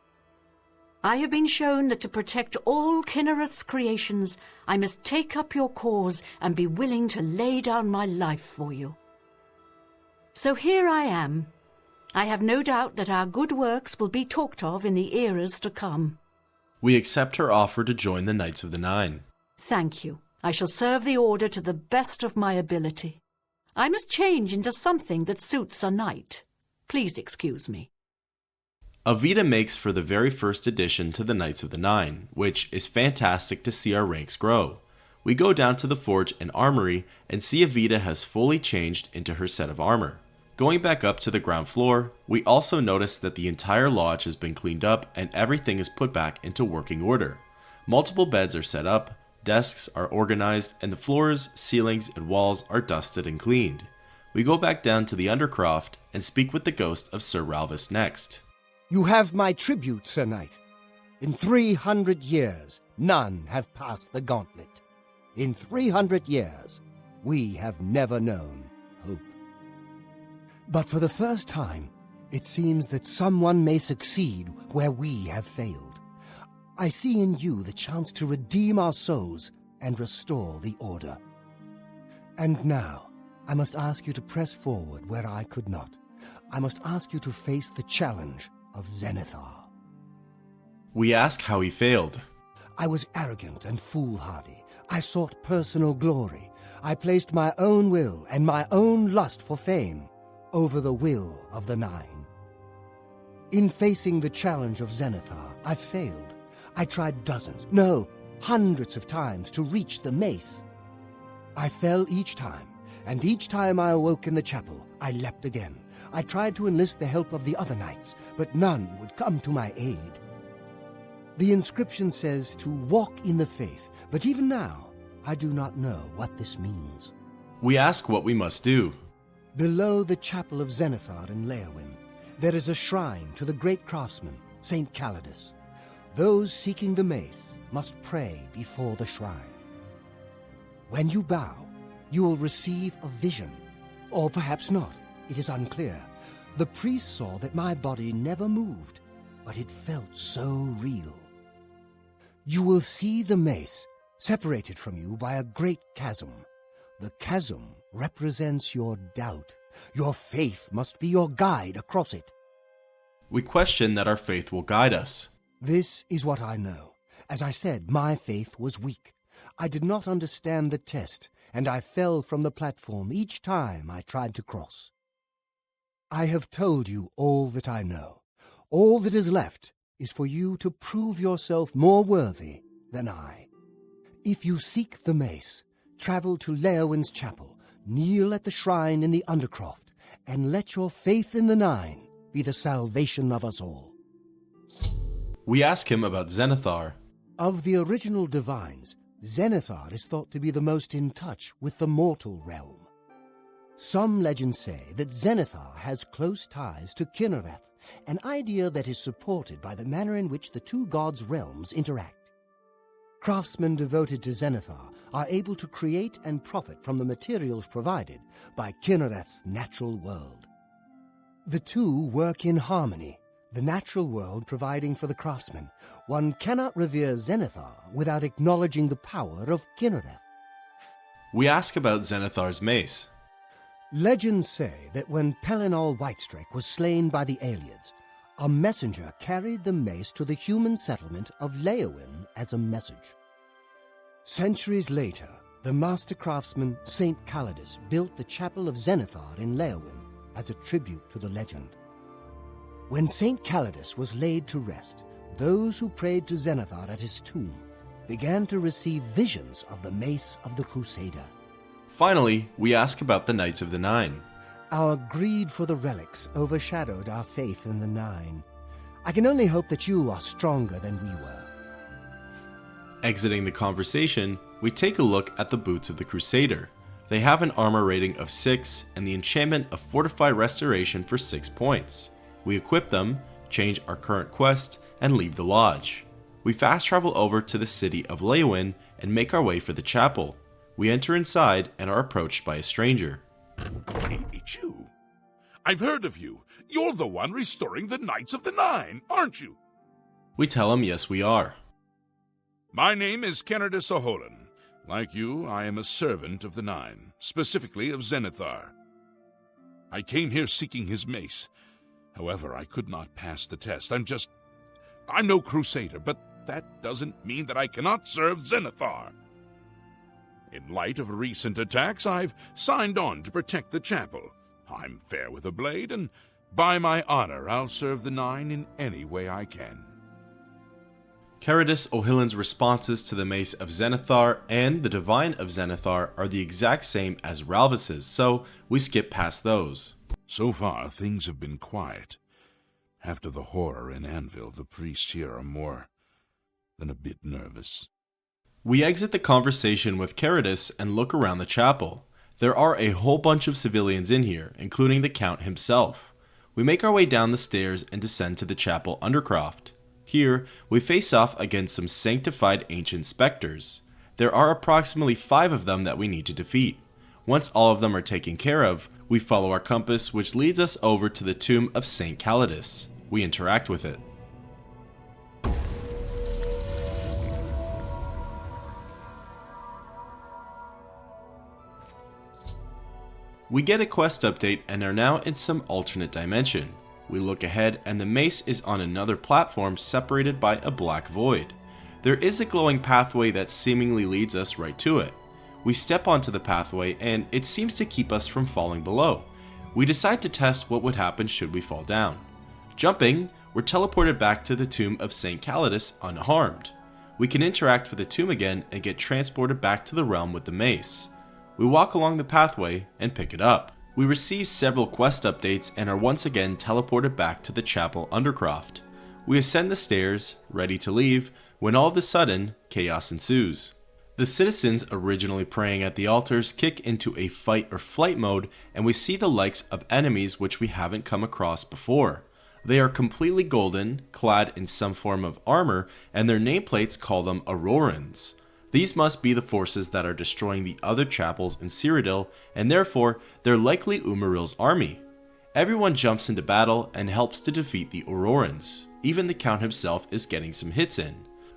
I have been shown that to protect all Kinnereth's creations, I must take up your cause and be willing to lay down my life for you. So here I am. I have no doubt that our good works will be talked of in the eras to come. We accept her offer to join the Knights of the Nine. Thank you. I shall serve the order to the best of my ability. I must change into something that suits a knight. Please excuse me. Avita makes for the very first addition to the Knights of the Nine, which is fantastic to see our ranks grow. We go down to the forge and armory and see Avita has fully changed into her set of armor. Going back up to the ground floor, we also notice that the entire lodge has been cleaned up and everything is put back into working order. Multiple beds are set up, desks are organized, and the floors, ceilings, and walls are dusted and cleaned. We go back down to the Undercroft and speak with the ghost of Sir Ralvis next. You have my tribute, Sir Knight. In 300 years, none have passed the gauntlet. In 300 years, we have never known hope. But for the first time, it seems that someone may succeed where we have failed. I see in you the chance to redeem our souls and restore the order. And now, I must ask you to press forward where I could not. I must ask you to face the challenge of Zenithar. We ask how he failed. I was arrogant and foolhardy. I sought personal glory. I placed my own will and my own lust for fame over the will of the Nine. In facing the challenge of Zenithar, I failed. I tried dozens, no, hundreds of times to reach the mace. I fell each time, and each time I awoke in the chapel, I leapt again. I tried to enlist the help of the other knights, but none would come to my aid. The inscription says to walk in the faith, but even now, I do not know what this means. We ask what we must do. Below the chapel of Zenithar in Leowyn, there is a shrine to the great craftsman, Saint Calidus. Those seeking the mace must pray before the shrine. When you bow, you will receive a vision. Or perhaps not, it is unclear. The priest saw that my body never moved, but it felt so real. You will see the mace separated from you by a great chasm. The chasm represents your doubt. Your faith must be your guide across it. We question that our faith will guide us. This is what I know. As I said, my faith was weak. I did not understand the test, and I fell from the platform each time I tried to cross. I have told you all that I know. All that is left is for you to prove yourself more worthy than I. If you seek the mace, travel to Leowin's chapel, kneel at the shrine in the Undercroft, and let your faith in the Nine be the salvation of us all. We ask him about Zenithar. Of the original divines, Zenithar is thought to be the most in touch with the mortal realm. Some legends say that Zenithar has close ties to Kinnereth, an idea that is supported by the manner in which the two gods' realms interact. Craftsmen devoted to Zenithar are able to create and profit from the materials provided by Kinnereth's natural world. The two work in harmony, the natural world providing for the craftsman. One cannot revere Zenithar without acknowledging the power of Kinnereth. We ask about Zenithar's mace. Legends say that when Pelinal Whitestrake was slain by the Aelids, a messenger carried the mace to the human settlement of Leowin as a message. Centuries later, the master craftsman Saint Calidus built the Chapel of Zenithar in Leowin as a tribute to the legend. When Saint Calidus was laid to rest, those who prayed to Zenithar at his tomb began to receive visions of the mace of the crusader. Finally, we ask about the Knights of the Nine. Our greed for the relics overshadowed our faith in the Nine. I can only hope that you are stronger than we were. Exiting the conversation, we take a look at the boots of the Crusader. They have an armor rating of 6 and the enchantment of Fortify Restoration for 6 points. We equip them, change our current quest, and leave the lodge. We fast travel over to the city of Leowin and make our way for the chapel. We enter inside and are approached by a stranger. Hey, it's you. I've heard of you. You're the one restoring the Knights of the Nine, aren't you? We tell him yes we are. My name is Kennardus O'Holan. Like you, I am a servant of the Nine, specifically of Zenithar. I came here seeking his mace. However, I could not pass the test. I'm no crusader, but that doesn't mean that I cannot serve Zenithar. In light of recent attacks, I've signed on to protect the chapel. I'm fair with a blade, and by my honor, I'll serve the Nine in any way I can. Caridus O'Hillen's responses to the Mace of Zenithar and the Divine of Zenithar are the exact same as Ralvis's, so we skip past those. So far, things have been quiet. After the horror in Anvil, the priests here are more than a bit nervous. We exit the conversation with Caridus and look around the chapel. There are a whole bunch of civilians in here, including the Count himself. We make our way down the stairs and descend to the chapel undercroft. Here, we face off against some sanctified ancient specters. There are approximately 5 of them that we need to defeat. Once all of them are taken care of, we follow our compass, which leads us over to the tomb of Saint Calidus. We interact with it. We get a quest update and are now in some alternate dimension. We look ahead and the mace is on another platform separated by a black void. There is a glowing pathway that seemingly leads us right to it. We step onto the pathway and it seems to keep us from falling below. We decide to test what would happen should we fall down. Jumping, we're teleported back to the tomb of Saint Calidus unharmed. We can interact with the tomb again and get transported back to the realm with the mace. We walk along the pathway and pick it up. We receive several quest updates and are once again teleported back to the chapel undercroft. We ascend the stairs, ready to leave, when all of a sudden, chaos ensues. The citizens originally praying at the altars kick into a fight or flight mode, and we see the likes of enemies which we haven't come across before. They are completely golden, clad in some form of armor, and their nameplates call them Aurorans. These must be the forces that are destroying the other chapels in Cyrodiil, and therefore they're likely Umaril's army. Everyone jumps into battle and helps to defeat the Aurorans. Even the Count himself is getting some hits in.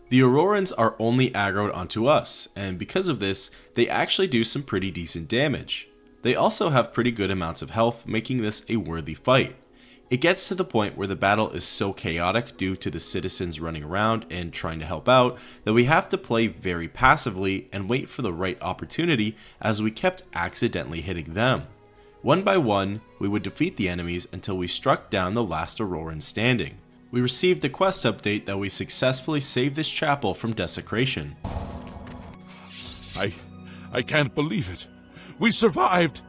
The Aurorans are only aggroed onto us, and because of this, they actually do some pretty decent damage. They also have pretty good amounts of health, making this a worthy fight. It gets to the point where the battle is so chaotic due to the citizens running around and trying to help out that we have to play very passively and wait for the right opportunity, as we kept accidentally hitting them. One by one, we would defeat the enemies until we struck down the last Auroran standing. We received a quest update that we successfully saved this chapel from desecration. I can't believe it. We survived!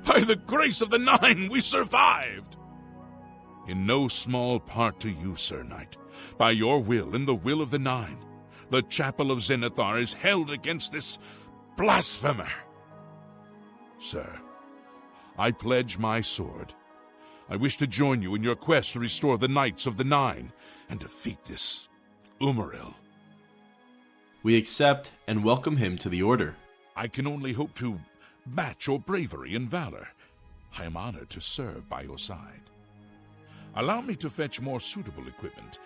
By the grace of the Nine, we survived! In no small part to you, Sir Knight. By your will and the will of the Nine, the chapel of Zenithar is held against this blasphemer. Sir, I pledge my sword. I wish to join you in your quest to restore the Knights of the Nine and defeat this umaril. We accept and welcome him to the Order. I can only hope to match your bravery and valor. I am honored to serve by your side. Allow me to fetch more suitable equipment.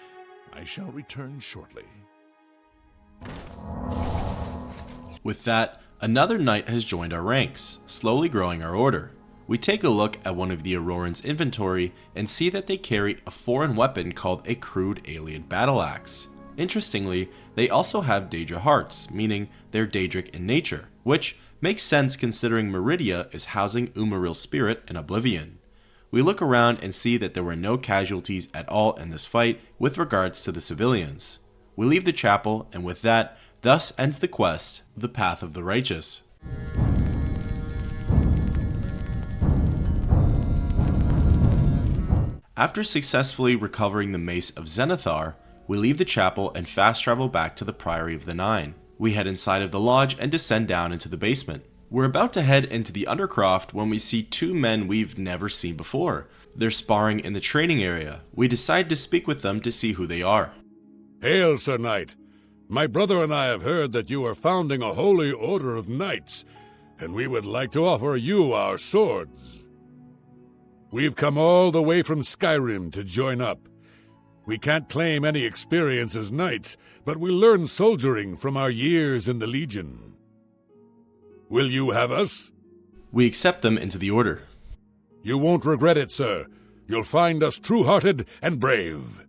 I shall return shortly. With that, another knight has joined our ranks, slowly growing our order. We take a look at one of the Auroran's inventory and see that they carry a foreign weapon called a crude alien battle axe. Interestingly, they also have Daedra hearts, meaning they're Daedric in nature, which makes sense considering Meridia is housing Umaril's spirit in Oblivion. We look around and see that there were no casualties at all in this fight with regards to the civilians. We leave the chapel, and with that, thus ends the quest, The Path of the Righteous. After successfully recovering the Mace of Zenithar, we leave the chapel and fast travel back to the Priory of the Nine. We head inside of the lodge and descend down into the basement. We're about to head into the Undercroft when we see two men we've never seen before. They're sparring in the training area. We decide to speak with them to see who they are. Hail, Sir Knight. My brother and I have heard that you are founding a holy order of knights, and we would like to offer you our swords. We've come all the way from Skyrim to join up. We can't claim any experience as knights, but we learn soldiering from our years in the Legion. Will you have us? We accept them into the order. You won't regret it, sir. You'll find us true-hearted and brave.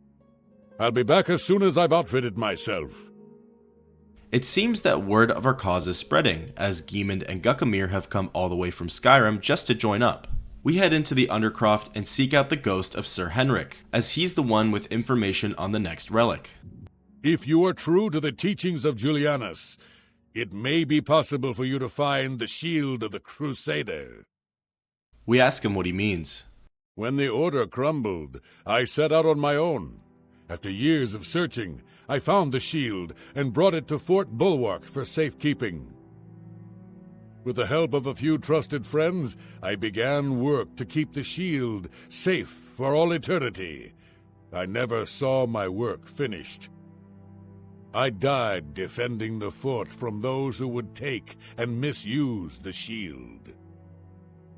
I'll be back as soon as I've outfitted myself. It seems that word of our cause is spreading, as Giemund and Guckamir have come all the way from Skyrim just to join up. We head into the Undercroft and seek out the ghost of Sir Henrik, as he's the one with information on the next relic. If you are true to the teachings of Julianus, it may be possible for you to find the shield of the crusader. We ask him what he means. When the order crumbled, I set out on my own. After years of searching, I found the shield and brought it to Fort Bulwark for safekeeping. With the help of a few trusted friends, I began work to keep the shield safe for all eternity. I never saw my work finished. I died defending the fort from those who would take and misuse the shield.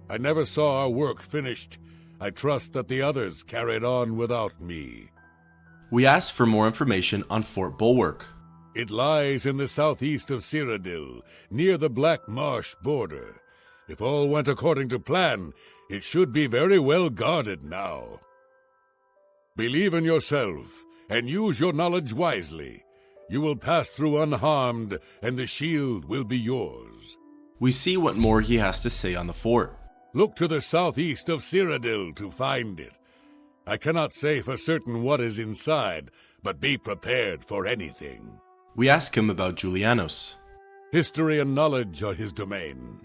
I never saw our work finished. I trust that the others carried on without me. We ask for more information on Fort Bulwark. It lies in the southeast of Cyrodiil, near the Black Marsh border. If all went according to plan, it should be very well guarded now. Believe in yourself, and use your knowledge wisely. You will pass through unharmed, and the shield will be yours. We see what more he has to say on the fort. Look to the southeast of Cyrodiil to find it. I cannot say for certain what is inside, but be prepared for anything. We ask him about Julianus. History and knowledge are his domain.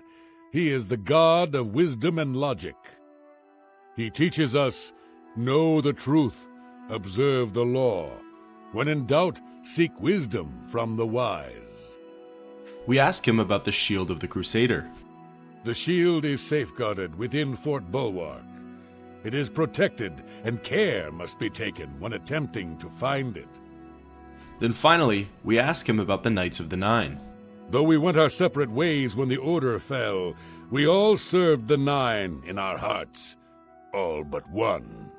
He is the god of wisdom and logic. He teaches us, know the truth, observe the law. When in doubt, seek wisdom from the wise. We ask him about the shield of the crusader. The shield is safeguarded within Fort Bulwark. It is protected, and care must be taken when attempting to find it. Then finally, we ask him about the Knights of the Nine. Though we went our separate ways when the Order fell, we all served the Nine in our hearts. All but one.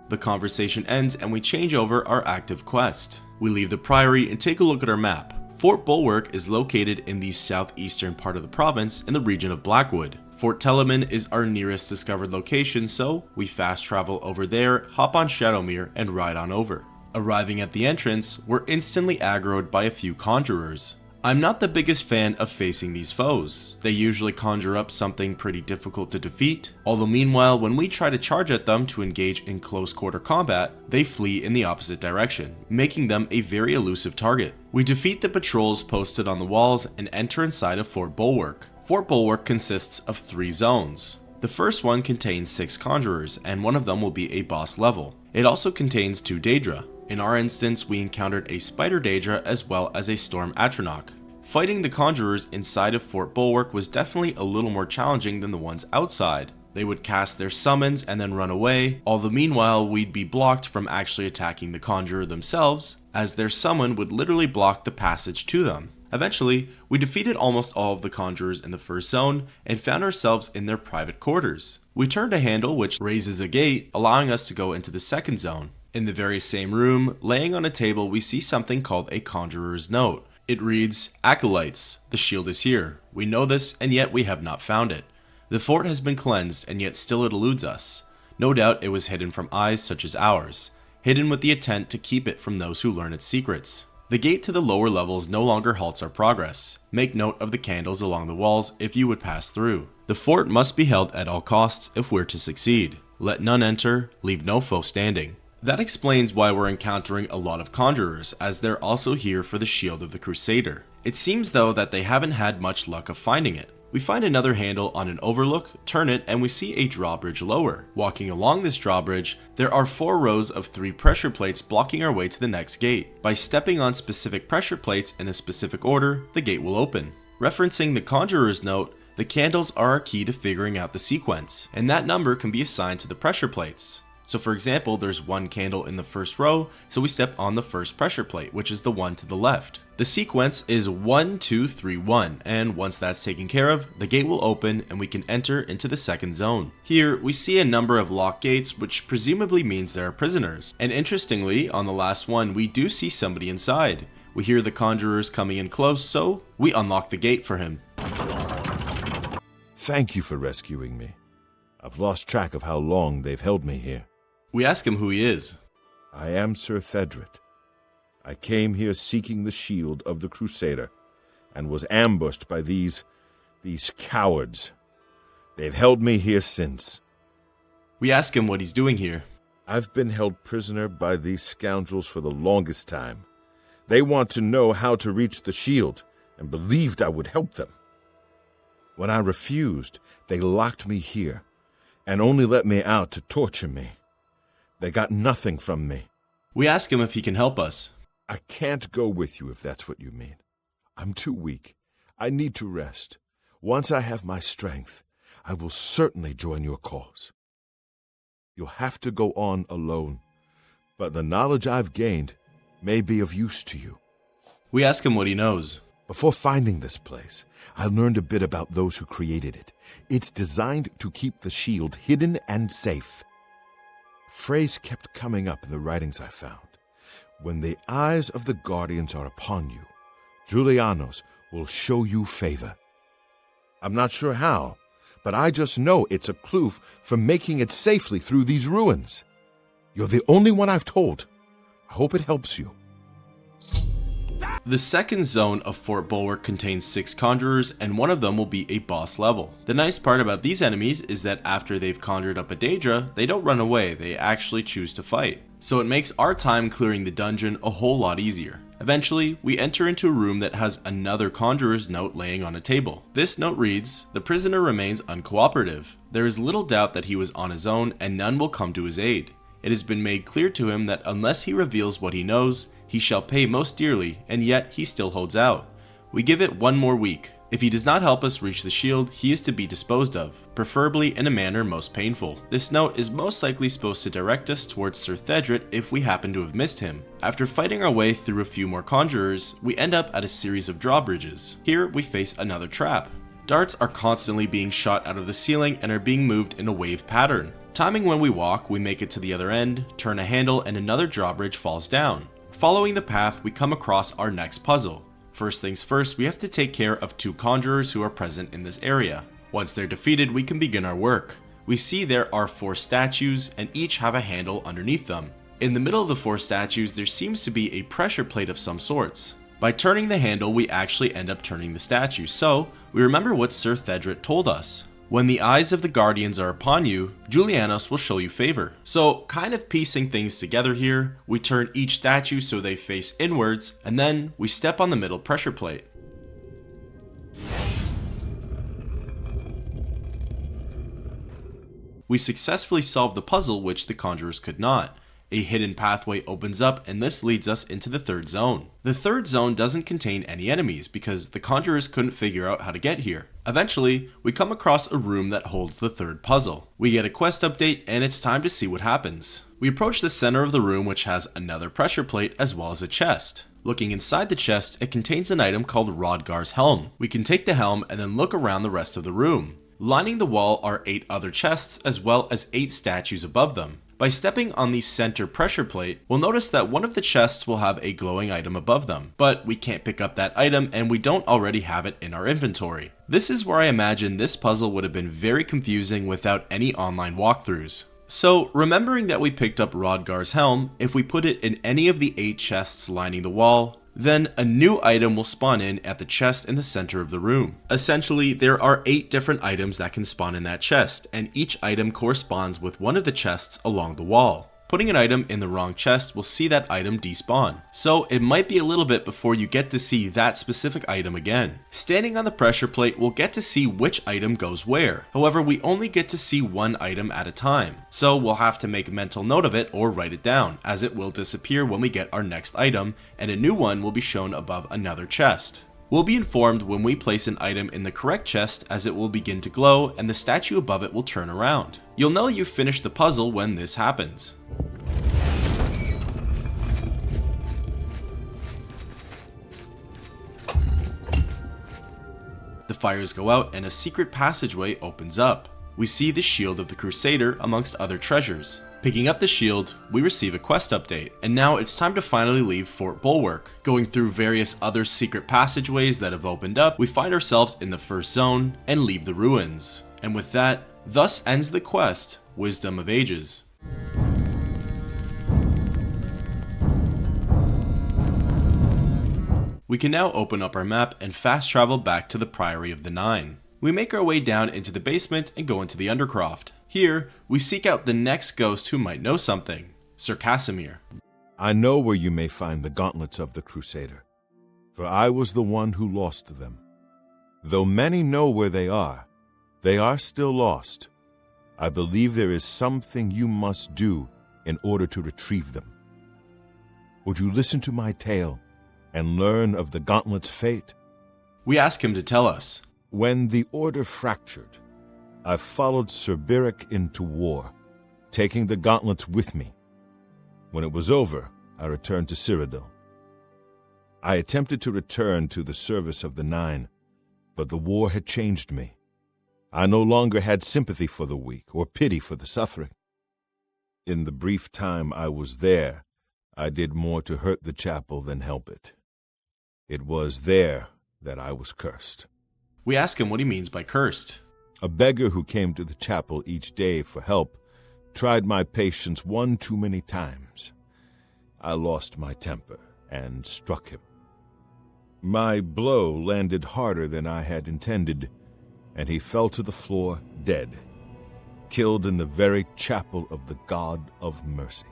The conversation ends and we change over our active quest. We leave the Priory and take a look at our map. Fort Bulwark is located in the southeastern part of the province in the region of Blackwood. Fort Telemann is our nearest discovered location, so we fast travel over there, hop on Shadowmere, and ride on over. Arriving at the entrance, we're instantly aggroed by a few conjurers. I'm not the biggest fan of facing these foes. They usually conjure up something pretty difficult to defeat, although meanwhile when we try to charge at them to engage in close quarter combat, they flee in the opposite direction, making them a very elusive target. We defeat the patrols posted on the walls and enter inside of Fort Bulwark. Fort Bulwark consists of 3 zones. The first one contains 6 conjurers, and one of them will be a boss level. It also contains 2 Daedra. In our instance, we encountered a Spider Daedra as well as a Storm Atronach. Fighting the conjurers inside of Fort Bulwark was definitely a little more challenging than the ones outside. They would cast their summons and then run away, although meanwhile we'd be blocked from actually attacking the conjurer themselves, as their summon would literally block the passage to them. Eventually, we defeated almost all of the conjurers in the first zone and found ourselves in their private quarters. We turned a handle which raises a gate, allowing us to go into the second zone. In the very same room, laying on a table, we see something called a Conjurer's Note. It reads, "Acolytes, the shield is here. We know this, and yet we have not found it. The fort has been cleansed, and yet still it eludes us. No doubt it was hidden from eyes such as ours, hidden with the intent to keep it from those who learn its secrets. The gate to the lower levels no longer halts our progress. Make note of the candles along the walls if you would pass through. The fort must be held at all costs if we're to succeed. Let none enter, leave no foe standing." That explains why we're encountering a lot of conjurers, as they're also here for the shield of the crusader. It seems though that they haven't had much luck of finding it. We find another handle on an overlook, turn it, and we see a drawbridge lower. Walking along this drawbridge, there are 4 rows of 3 pressure plates blocking our way to the next gate. By stepping on specific pressure plates in a specific order, the gate will open. Referencing the Conjurer's Note, the candles are our key to figuring out the sequence, and that number can be assigned to the pressure plates. So for example, there's 1 candle in the first row, so we step on the first pressure plate, which is the one to the left. The sequence is 1, 2, 3, 1, and once that's taken care of, the gate will open and we can enter into the second zone. Here, we see a number of locked gates, which presumably means there are prisoners. And interestingly, on the last one, we do see somebody inside. We hear the conjurers coming in close, so we unlock the gate for him. Thank you for rescuing me. I've lost track of how long they've held me here. We ask him who he is. I am Sir Thedret. I came here seeking the shield of the crusader, and was ambushed by these cowards. They've held me here since. We ask him what he's doing here. I've been held prisoner by these scoundrels for the longest time. They want to know how to reach the shield, and believed I would help them. When I refused, they locked me here, and only let me out to torture me. They got nothing from me. We ask him if he can help us. I can't go with you if that's what you mean. I'm too weak. I need to rest. Once I have my strength, I will certainly join your cause. You'll have to go on alone, but the knowledge I've gained may be of use to you. We ask him what he knows. Before finding this place, I learned a bit about those who created it. It's designed to keep the shield hidden and safe. A phrase kept coming up in the writings I found. When the eyes of the Guardians are upon you, Julianos will show you favor. I'm not sure how, but I just know it's a clue for making it safely through these ruins. You're the only one I've told. I hope it helps you. The second zone of Fort Bulwark contains 6 conjurers, and one of them will be a boss level. The nice part about these enemies is that after they've conjured up a Daedra, they don't run away, they actually choose to fight. So it makes our time clearing the dungeon a whole lot easier. Eventually, we enter into a room that has another conjurer's note laying on a table. This note reads, "The prisoner remains uncooperative. There is little doubt that he was on his own and none will come to his aid. It has been made clear to him that unless he reveals what he knows, he shall pay most dearly, and yet he still holds out. We give it 1 more week. If he does not help us reach the shield, he is to be disposed of, preferably in a manner most painful." This note is most likely supposed to direct us towards Sir Thedret if we happen to have missed him. After fighting our way through a few more conjurers, we end up at a series of drawbridges. Here we face another trap. Darts are constantly being shot out of the ceiling and are being moved in a wave pattern. Timing when we walk, we make it to the other end, turn a handle, and another drawbridge falls down. Following the path, we come across our next puzzle. First things first, we have to take care of 2 conjurers who are present in this area. Once they're defeated, we can begin our work. We see there are 4 statues, and each have a handle underneath them. In the middle of the 4 statues, there seems to be a pressure plate of some sorts. By turning the handle, we actually end up turning the statue, so we remember what Sir Thedret told us. When the eyes of the guardians are upon you, Julianos will show you favor. So, kind of piecing things together here, we turn each statue so they face inwards, and then we step on the middle pressure plate. We successfully solve the puzzle which the conjurers could not. A hidden pathway opens up, and this leads us into the third zone. The third zone doesn't contain any enemies because the conjurers couldn't figure out how to get here. Eventually, we come across a room that holds the third puzzle. We get a quest update, and it's time to see what happens. We approach the center of the room, which has another pressure plate as well as a chest. Looking inside the chest, it contains an item called Rodgar's helm. We can take the helm and then look around the rest of the room. Lining the wall are 8 other chests as well as 8 statues above them. By stepping on the center pressure plate, we'll notice that one of the chests will have a glowing item above them, but we can't pick up that item and we don't already have it in our inventory. This is where I imagine this puzzle would have been very confusing without any online walkthroughs. So, remembering that we picked up Rodgar's helm, if we put it in any of the 8 chests lining the wall, then a new item will spawn in at the chest in the center of the room. Essentially, there are 8 different items that can spawn in that chest, and each item corresponds with one of the chests along the wall. Putting an item in the wrong chest will see that item despawn, so it might be a little bit before you get to see that specific item again. Standing on the pressure plate, we'll get to see which item goes where. However, we only get to see one item at a time, so we'll have to make a mental note of it or write it down, as it will disappear when we get our next item, and a new one will be shown above another chest. We'll be informed when we place an item in the correct chest, as it will begin to glow and the statue above it will turn around. You'll know you've finished the puzzle when this happens. The fires go out and a secret passageway opens up. We see the shield of the crusader amongst other treasures. Picking up the shield, we receive a quest update, and now it's time to finally leave Fort Bulwark. Going through various other secret passageways that have opened up, we find ourselves in the first zone and leave the ruins. And with that, thus ends the quest, Wisdom of Ages. We can now open up our map and fast travel back to the Priory of the Nine. We make our way down into the basement and go into the Undercroft. Here, we seek out the next ghost who might know something, Sir Casimir. I know where you may find the gauntlets of the crusader, for I was the one who lost them. Though many know where they are still lost. I believe there is something you must do in order to retrieve them. Would you listen to my tale and learn of the gauntlet's fate? We ask him to tell us. When the order fractured, I followed Sir Beric into war, taking the gauntlets with me. When it was over, I returned to Cyrodiil. I attempted to return to the service of the Nine, but the war had changed me. I no longer had sympathy for the weak or pity for the suffering. In the brief time I was there, I did more to hurt the chapel than help it. It was there that I was cursed. We ask him what he means by cursed. A beggar who came to the chapel each day for help tried my patience one too many times. I lost my temper and struck him. My blow landed harder than I had intended, and he fell to the floor dead, killed in the very chapel of the God of Mercy.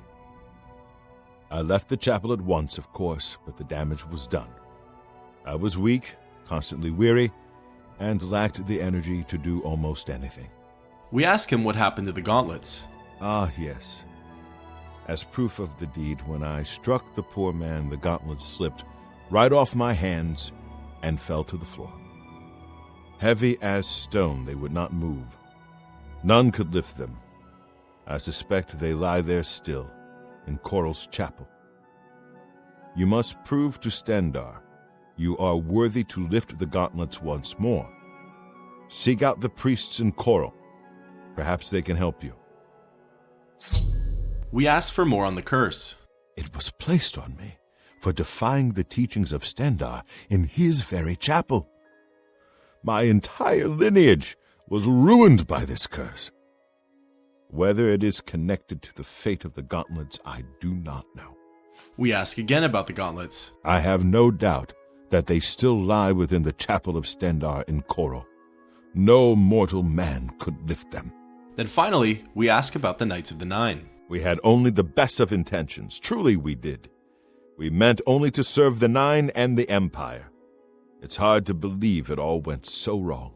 I left the chapel at once, of course, but the damage was done. I was weak, constantly weary, and lacked the energy to do almost anything. We ask him what happened to the gauntlets. Ah, yes. As proof of the deed, when I struck the poor man, the gauntlets slipped right off my hands and fell to the floor. Heavy as stone, they would not move. None could lift them. I suspect they lie there still, in Coral's chapel. You must prove to Stendarr you are worthy to lift the gauntlets once more. Seek out the priests in Coral. Perhaps they can help you. We ask for more on the curse. It was placed on me for defying the teachings of Stendarr in his very chapel. My entire lineage was ruined by this curse. Whether it is connected to the fate of the gauntlets, I do not know. We ask again about the gauntlets. I have no doubt that they still lie within the chapel of Stendarr in Coral. No mortal man could lift them. Then finally, we ask about the Knights of the Nine. We had only the best of intentions. Truly we did. We meant only to serve the Nine and the Empire. It's hard to believe it all went so wrong.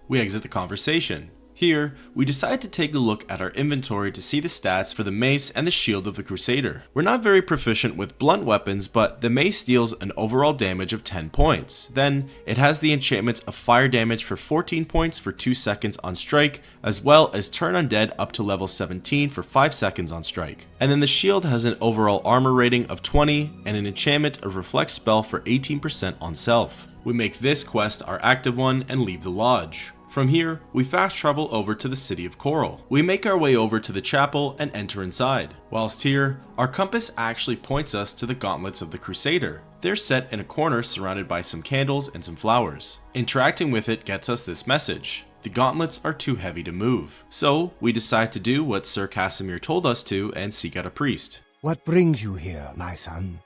We exit the conversation. Here, we decide to take a look at our inventory to see the stats for the mace and the shield of the crusader. We're not very proficient with blunt weapons, but the mace deals an overall damage of 10 points. Then, it has the enchantment of fire damage for 14 points for 2 seconds on strike, as well as turn undead up to level 17 for 5 seconds on strike. And then the shield has an overall armor rating of 20 and an enchantment of reflect spell for 18% on self. We make this quest our active one and leave the lodge. From here, we fast travel over to the city of Coral. We make our way over to the chapel and enter inside. Whilst here, our compass actually points us to the gauntlets of the crusader. They're set in a corner surrounded by some candles and some flowers. Interacting with it gets us this message: the gauntlets are too heavy to move. So, we decide to do what Sir Casimir told us to and seek out a priest. What brings you here, my son?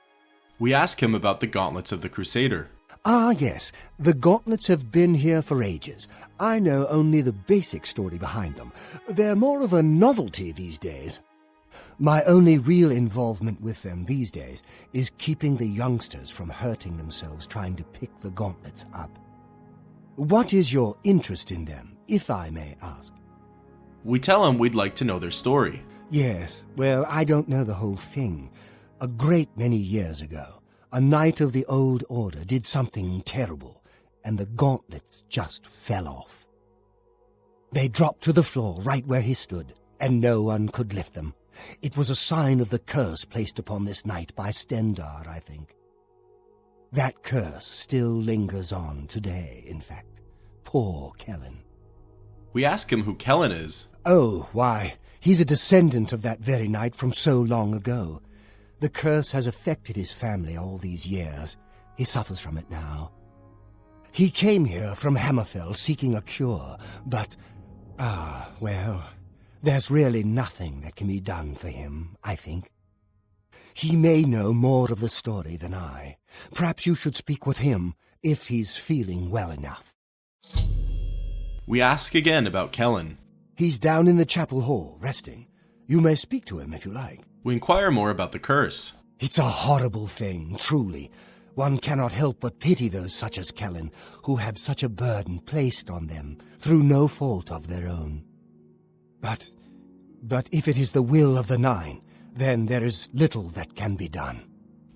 We ask him about the gauntlets of the crusader. Ah, yes. The gauntlets have been here for ages. I know only the basic story behind them. They're more of a novelty these days. My only real involvement with them these days is keeping the youngsters from hurting themselves trying to pick the gauntlets up. What is your interest in them, if I may ask? We tell him we'd like to know their story. Yes, well, I don't know the whole thing. A great many years ago, a knight of the old order did something terrible, and the gauntlets just fell off. They dropped to the floor right where he stood, and no one could lift them. It was a sign of the curse placed upon this knight by Stendarr, I think. That curse still lingers on today, in fact. Poor Kellen. We ask him who Kellen is. Oh, why, he's a descendant of that very knight from so long ago. The curse has affected his family all these years. He suffers from it now. He came here from Hammerfell seeking a cure, but, well, there's really nothing that can be done for him, I think. He may know more of the story than I. Perhaps you should speak with him, if he's feeling well enough. We ask again about Kellen. He's down in the chapel hall, resting. You may speak to him if you like. We inquire more about the curse. It's a horrible thing, truly. One cannot help but pity those such as Kellen, who have such a burden placed on them through no fault of their own. But if it is the will of the Nine, then there is little that can be done.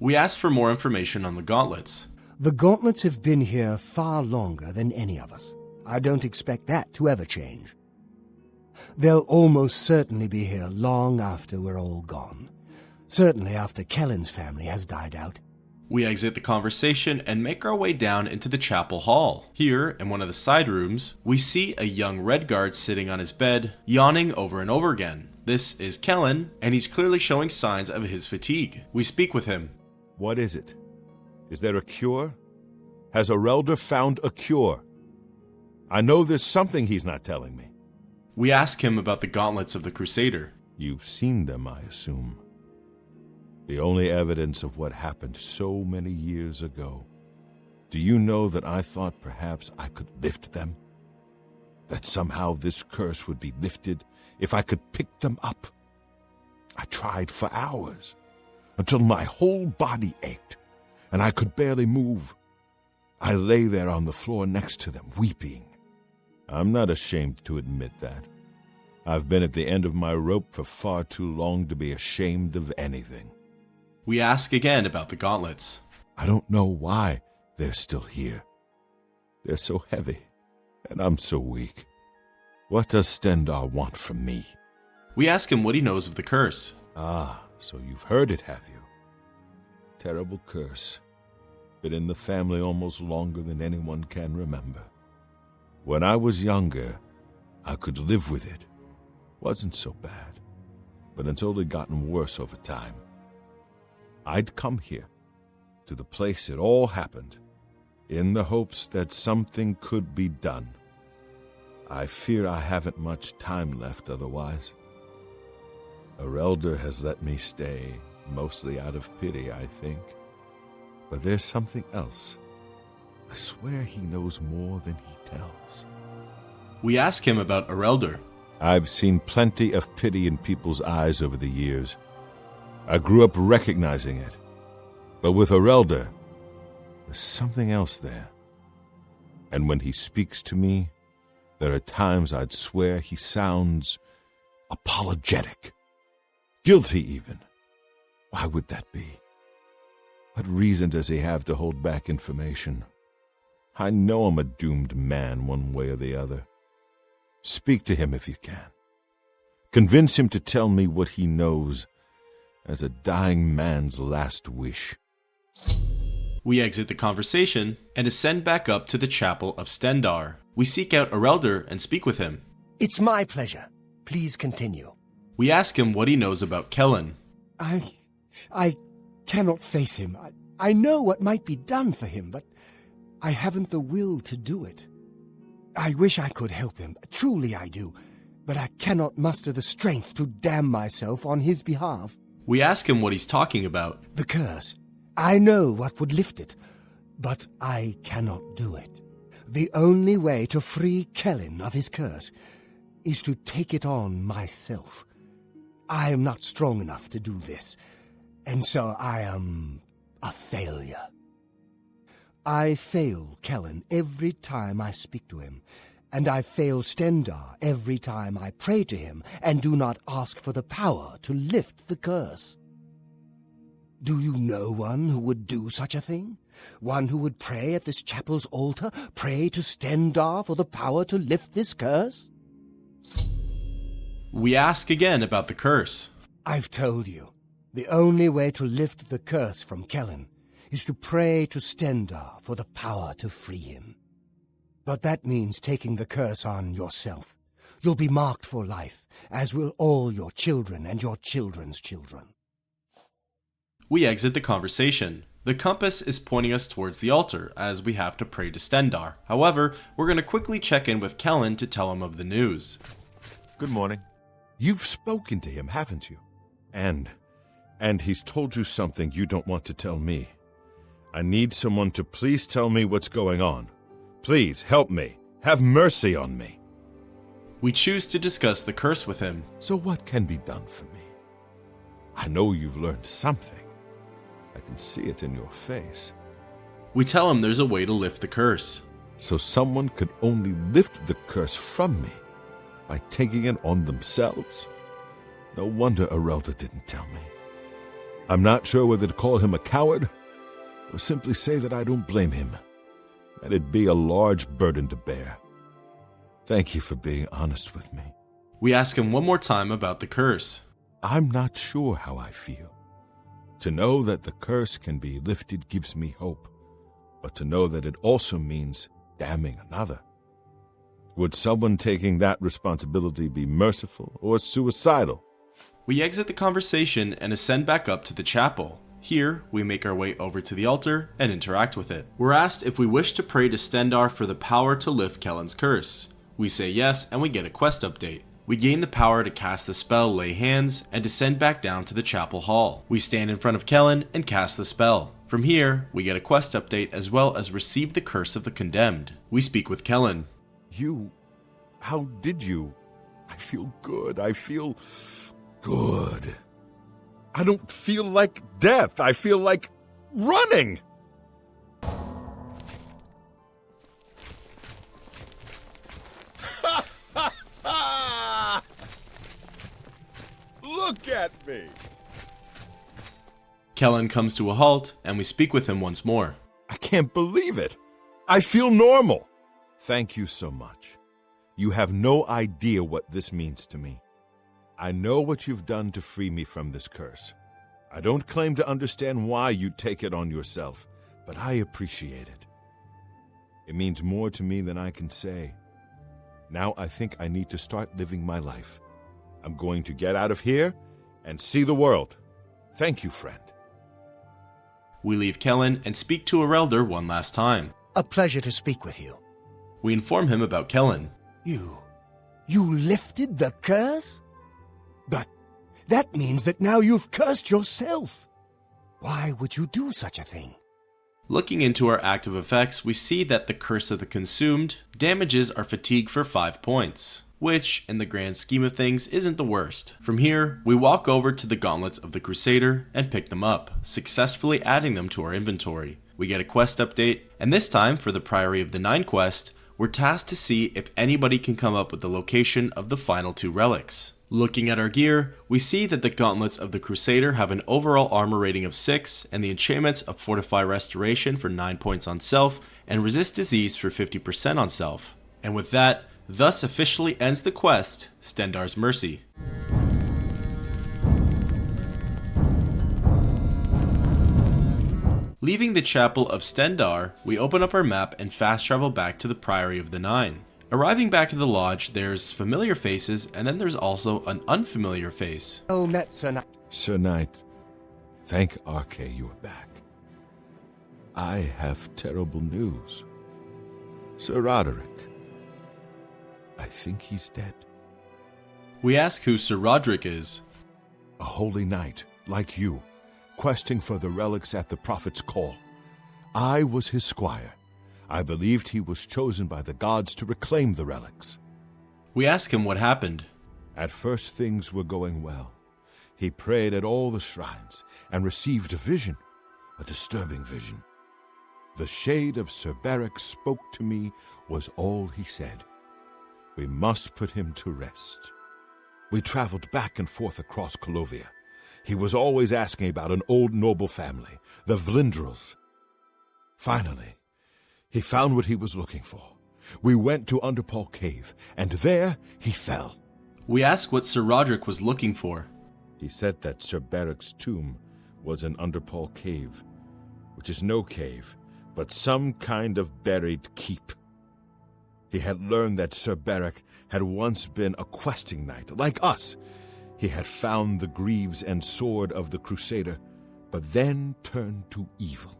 We ask for more information on the gauntlets. The gauntlets have been here far longer than any of us. I don't expect that to ever change. They'll almost certainly be here long after we're all gone. Certainly after Kellen's family has died out. We exit the conversation and make our way down into the chapel hall. Here, in one of the side rooms, we see a young Redguard sitting on his bed, yawning over and over again. This is Kellen, and he's clearly showing signs of his fatigue. We speak with him. What is it? Is there a cure? Has Aurelder found a cure? I know there's something he's not telling me. We ask him about the gauntlets of the crusader. You've seen them, I assume. The only evidence of what happened so many years ago. Do you know that I thought perhaps I could lift them? That somehow this curse would be lifted if I could pick them up? I tried for hours, until my whole body ached, and I could barely move. I lay there on the floor next to them, weeping. I'm not ashamed to admit that. I've been at the end of my rope for far too long to be ashamed of anything. We ask again about the gauntlets. I don't know why they're still here. They're so heavy, and I'm so weak. What does Stendarr want from me? We ask him what he knows of the curse. Ah, so you've heard it, have you? Terrible curse. Been in the family almost longer than anyone can remember. When I was younger, I could live with it. Wasn't so bad, but it's only gotten worse over time. I'd come here, to the place it all happened, in the hopes that something could be done. I fear I haven't much time left otherwise. Aurelder has let me stay, mostly out of pity, I think. But there's something else. I swear he knows more than he tells. We ask him about Erelder. I've seen plenty of pity in people's eyes over the years. I grew up recognizing it. But with Erelder, there's something else there. And when he speaks to me, there are times I'd swear he sounds apologetic. Guilty, even. Why would that be? What reason does he have to hold back information? I know I'm a doomed man one way or the other. Speak to him if you can. Convince him to tell me what he knows as a dying man's last wish. We exit the conversation and ascend back up to the chapel of Stendarr. We seek out Erelder and speak with him. It's my pleasure. Please continue. We ask him what he knows about Kellen. I cannot face him. I know what might be done for him, but I haven't the will to do it. I wish I could help him. Truly I do. But I cannot muster the strength to damn myself on his behalf. We ask him what he's talking about. The curse. I know what would lift it, but I cannot do it. The only way to free Kellen of his curse is to take it on myself. I am not strong enough to do this, and so I am a failure. I fail Kellen every time I speak to him, and I fail Stendarr every time I pray to him and do not ask for the power to lift the curse. Do you know one who would do such a thing? One who would pray at this chapel's altar, pray to Stendarr for the power to lift this curse? We ask again about the curse. I've told you, the only way to lift the curse from Kellen is to pray to Stendarr for the power to free him. But that means taking the curse on yourself. You'll be marked for life, as will all your children and your children's children. We exit the conversation. The compass is pointing us towards the altar, as we have to pray to Stendarr. However, we're going to quickly check in with Kellen to tell him of the news. Good morning. You've spoken to him, haven't you? And he's told you something you don't want to tell me. I need someone to please tell me what's going on. Please help me. Have mercy on me. We choose to discuss the curse with him. So what can be done for me? I know you've learned something. I can see it in your face. We tell him there's a way to lift the curse. So someone could only lift the curse from me by taking it on themselves? No wonder Erelder didn't tell me. I'm not sure whether to call him a coward or simply say that I don't blame him. That'd be a large burden to bear. Thank you for being honest with me. We ask him one more time about the curse. I'm not sure how I feel. To know that the curse can be lifted gives me hope, but to know that it also means damning another. Would someone taking that responsibility be merciful or suicidal? We exit the conversation and ascend back up to the chapel. Here, we make our way over to the altar and interact with it. We're asked if we wish to pray to Stendarr for the power to lift Kellen's curse. We say yes, and we get a quest update. We gain the power to cast the spell Lay Hands and descend back down to the chapel hall. We stand in front of Kellen and cast the spell. From here, we get a quest update as well as receive the curse of the condemned. We speak with Kellen. How did you? I feel good. I feel good. I don't feel like death. I feel like running. Look at me. Kellen comes to a halt and we speak with him once more. I can't believe it. I feel normal. Thank you so much. You have no idea what this means to me. I know what you've done to free me from this curse. I don't claim to understand why you take it on yourself, but I appreciate it. It means more to me than I can say. Now I think I need to start living my life. I'm going to get out of here and see the world. Thank you, friend. We leave Kellen and speak to Erelder one last time. A pleasure to speak with you. We inform him about Kellen. You lifted the curse? But that means that now you've cursed yourself. Why would you do such a thing? Looking into our active effects, we see that the Curse of the Consumed damages our fatigue for 5 points, which, in the grand scheme of things, isn't the worst. From here, we walk over to the gauntlets of the crusader and pick them up, successfully adding them to our inventory. We get a quest update, and this time, for the Priory of the Nine quest, we're tasked to see if anybody can come up with the location of the final 2 relics. Looking at our gear, we see that the gauntlets of the crusader have an overall armor rating of 6, and the enchantments of Fortify Restoration for 9 points on self, and Resist Disease for 50% on self. And with that, thus officially ends the quest, Stendarr's Mercy. Leaving the Chapel of Stendarr, we open up our map and fast travel back to the Priory of the Nine. Arriving back at the lodge, there's familiar faces, and then there's also an unfamiliar face. Oh, met Sir Knight. Sir Knight, thank Arche you are back. I have terrible news. Sir Roderick, I think he's dead. We ask who Sir Roderick is. A holy knight, like you, questing for the relics at the Prophet's call. I was his squire. I believed he was chosen by the gods to reclaim the relics. We ask him what happened. At first things were going well. He prayed at all the shrines and received a vision, a disturbing vision. The shade of Sir Beric spoke to me was all he said. We must put him to rest. We traveled back and forth across Colovia. He was always asking about an old noble family, the Vlindrels. Finally, he found what he was looking for. We went to Underpall Cave, and there he fell. We ask what Sir Roderick was looking for. He said that Sir Beric's tomb was in Underpall Cave, which is no cave, but some kind of buried keep. He had learned that Sir Beric had once been a questing knight, like us. He had found the greaves and sword of the crusader, but then turned to evil.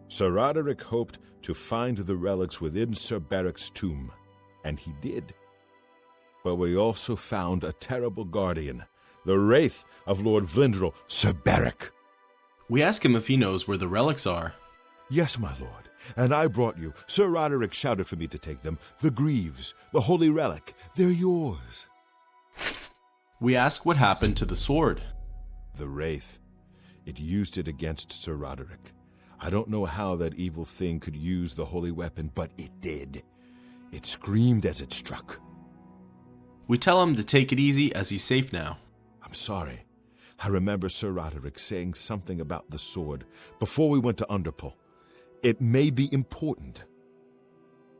Sir Roderick hoped to find the relics within Sir Beric's tomb, and he did. But we also found a terrible guardian, the wraith of Lord Vlindrel, Sir Beric. We ask him if he knows where the relics are. Yes, my lord, and I brought you. Sir Roderick shouted for me to take them. The greaves, the holy relic, they're yours. We ask what happened to the sword. The wraith. It used it against Sir Roderick. I don't know how that evil thing could use the holy weapon, but it did. It screamed as it struck. We tell him to take it easy as he's safe now. I'm sorry. I remember Sir Roderick saying something about the sword before we went to Underpall. It may be important.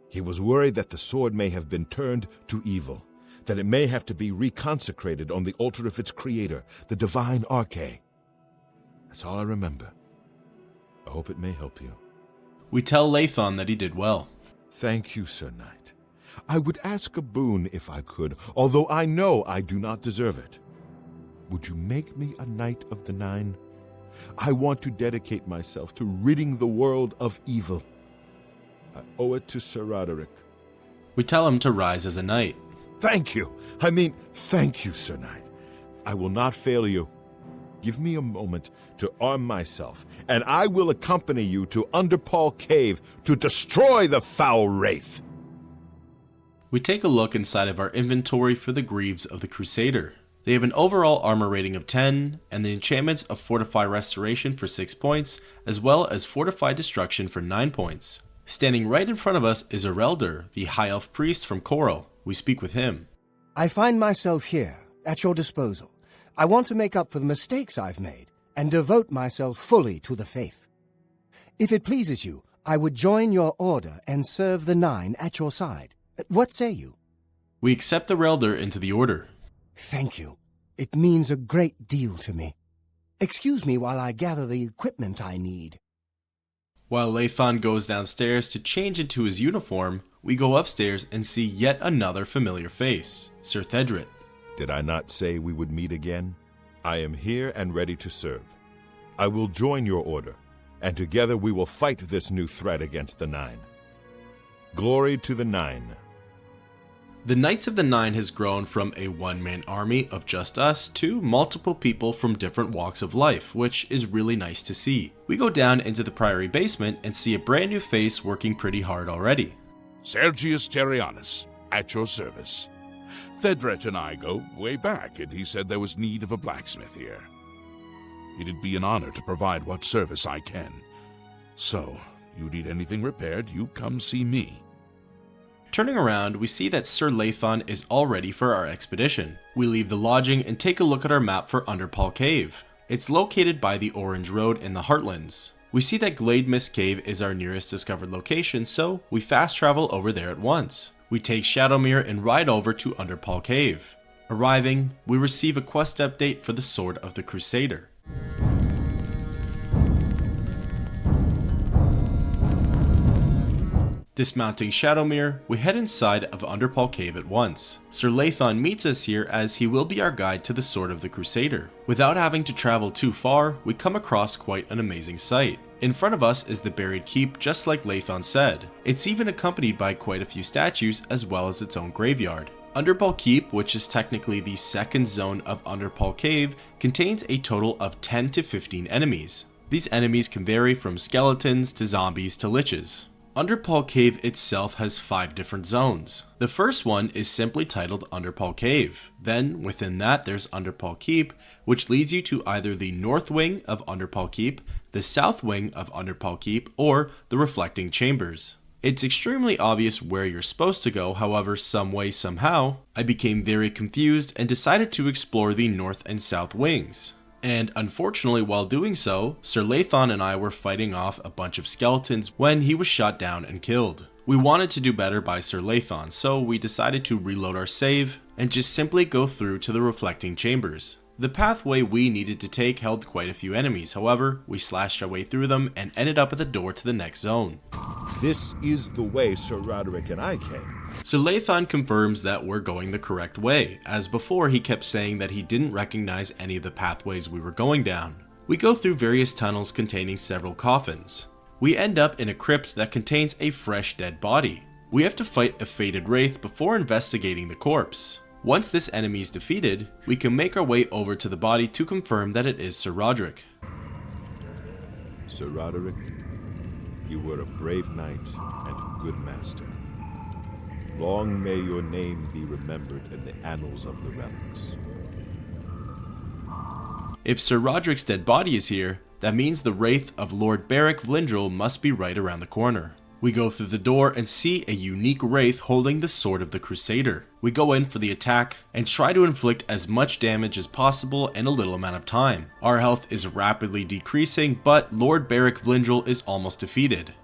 He was worried that the sword may have been turned to evil, that it may have to be reconsecrated on the altar of its creator, the divine Arche. That's all I remember. I hope it may help you. We tell Lathon that he did well. Thank you, Sir Knight. I would ask a boon if I could, although I know I do not deserve it. Would you make me a Knight of the Nine? I want to dedicate myself to ridding the world of evil. I owe it to Sir Roderick. We tell him to rise as a knight. Thank you. Thank you, Sir Knight. I will not fail you. Give me a moment to arm myself, and I will accompany you to Underpall Cave to destroy the foul wraith. We take a look inside of our inventory for the greaves of the crusader. They have an overall armor rating of 10, and the enchantments of Fortify Restoration for 6 points, as well as Fortify Destruction for 9 points. Standing right in front of us is Erelder, the High Elf Priest from Coral. We speak with him. I find myself here, at your disposal. I want to make up for the mistakes I've made, and devote myself fully to the faith. If it pleases you, I would join your order and serve the Nine at your side. What say you? We accept Erelder into the order. Thank you. It means a great deal to me. Excuse me while I gather the equipment I need. While Lathon goes downstairs to change into his uniform, we go upstairs and see yet another familiar face, Sir Thedret. Did I not say we would meet again? I am here and ready to serve. I will join your order, and together we will fight this new threat against the Nine. Glory to the Nine. The Knights of the Nine has grown from a one-man army of just us to multiple people from different walks of life, which is really nice to see. We go down into the Priory basement and see a brand new face working pretty hard already. Sergius Terrianus, at your service. Thedret and I go way back, and he said there was need of a blacksmith here. It'd be an honor to provide what service I can. So, you need anything repaired, you come see me. Turning around, we see that Sir Lathon is all ready for our expedition. We leave the lodging and take a look at our map for Underpall Cave. It's located by the Orange Road in the Heartlands. We see that Glade Mist Cave is our nearest discovered location, so we fast travel over there at once. We take Shadowmere and ride over to Underpall Cave. Arriving, we receive a quest update for the Sword of the Crusader. Dismounting Shadowmere, we head inside of Underpall Cave at once. Sir Lathon meets us here as he will be our guide to the Sword of the Crusader. Without having to travel too far, we come across quite an amazing sight. In front of us is the buried keep, just like Lathon said. It's even accompanied by quite a few statues as well as its own graveyard. Underpall Keep, which is technically the second zone of Underpall Cave, contains a total of 10 to 15 enemies. These enemies can vary from skeletons to zombies to liches. Underpall Cave itself has 5 different zones. The first one is simply titled Underpall Cave. Then, within that, there's Underpall Keep, which leads you to either the north wing of Underpall Keep, the south wing of Underpall Keep, or the Reflecting Chambers. It's extremely obvious where you're supposed to go, however, some way, somehow, I became very confused and decided to explore the north and south wings. And unfortunately, while doing so, Sir Lathon and I were fighting off a bunch of skeletons when he was shot down and killed. We wanted to do better by Sir Lathon, so we decided to reload our save and just simply go through to the Reflecting Chambers. The pathway we needed to take held quite a few enemies, however, we slashed our way through them and ended up at the door to the next zone. This is the way Sir Roderick and I came. So Lathon confirms that we're going the correct way, as before he kept saying that he didn't recognize any of the pathways we were going down. We go through various tunnels containing several coffins. We end up in a crypt that contains a fresh dead body. We have to fight a fated wraith before investigating the corpse. Once this enemy is defeated, we can make our way over to the body to confirm that it is Sir Roderick. Sir Roderick, you were a brave knight and a good master. Long may your name be remembered in the annals of the relics. If Sir Roderick's dead body is here, that means the wraith of Lord Beric Vlindrel must be right around the corner. We go through the door and see a unique wraith holding the Sword of the Crusader. We go in for the attack and try to inflict as much damage as possible in a little amount of time. Our health is rapidly decreasing, but Lord Beric Vlindrel is almost defeated.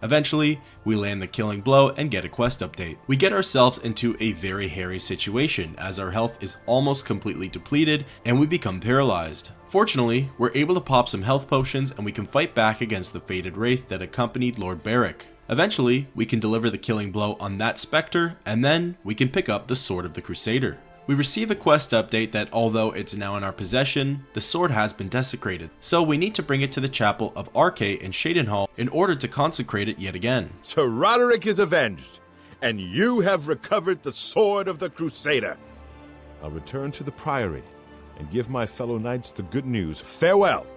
Eventually, we land the killing blow and get a quest update. We get ourselves into a very hairy situation as our health is almost completely depleted and we become paralyzed. Fortunately, we're able to pop some health potions and we can fight back against the fated wraith that accompanied Lord Beric. Eventually, we can deliver the killing blow on that spectre and then we can pick up the Sword of the Crusader. We receive a quest update that although it's now in our possession, the sword has been desecrated, so we need to bring it to the chapel of Arche in Shadenhall in order to consecrate it yet again. Sir Roderick is avenged, and you have recovered the Sword of the Crusader. I'll return to the Priory and give my fellow knights the good news. Farewell!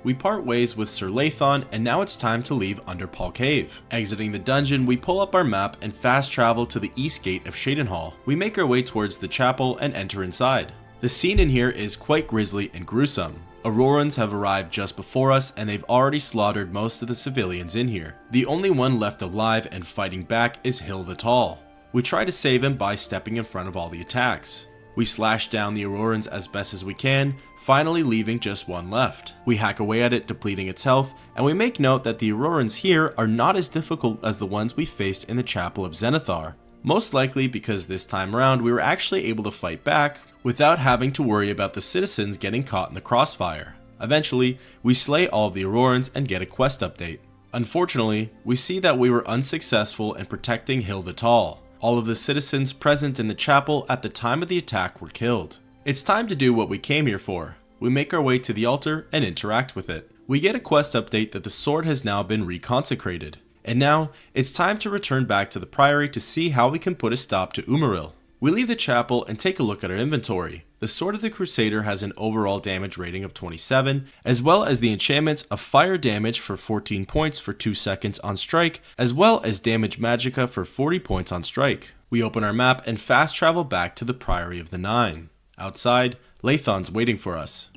We part ways with Sir Lathon, and now it's time to leave Underpall Cave. Exiting the dungeon, we pull up our map and fast travel to the east gate of Shadenhall. We make our way towards the chapel and enter inside. The scene in here is quite grisly and gruesome. Aurorans have arrived just before us and they've already slaughtered most of the civilians in here. The only one left alive and fighting back is Zenithar. We try to save him by stepping in front of all the attacks. We slash down the Aurorans as best as we can, finally leaving just one left. We hack away at it, depleting its health, and we make note that the Aurorans here are not as difficult as the ones we faced in the Chapel of Zenithar. Most likely because this time around we were actually able to fight back without having to worry about the citizens getting caught in the crossfire. Eventually, we slay all of the Aurorans and get a quest update. Unfortunately, we see that we were unsuccessful in protecting Zenithar. All of the citizens present in the chapel at the time of the attack were killed. It's time to do what we came here for. We make our way to the altar and interact with it. We get a quest update that the sword has now been reconsecrated. And now, it's time to return back to the Priory to see how we can put a stop to Umaril. We leave the chapel and take a look at our inventory. The Sword of the Crusader has an overall damage rating of 27, as well as the enchantments of fire damage for 14 points for 2 seconds on strike, as well as damage magicka for 40 points on strike. We open our map and fast travel back to the Priory of the Nine. Outside, Lathon's waiting for us.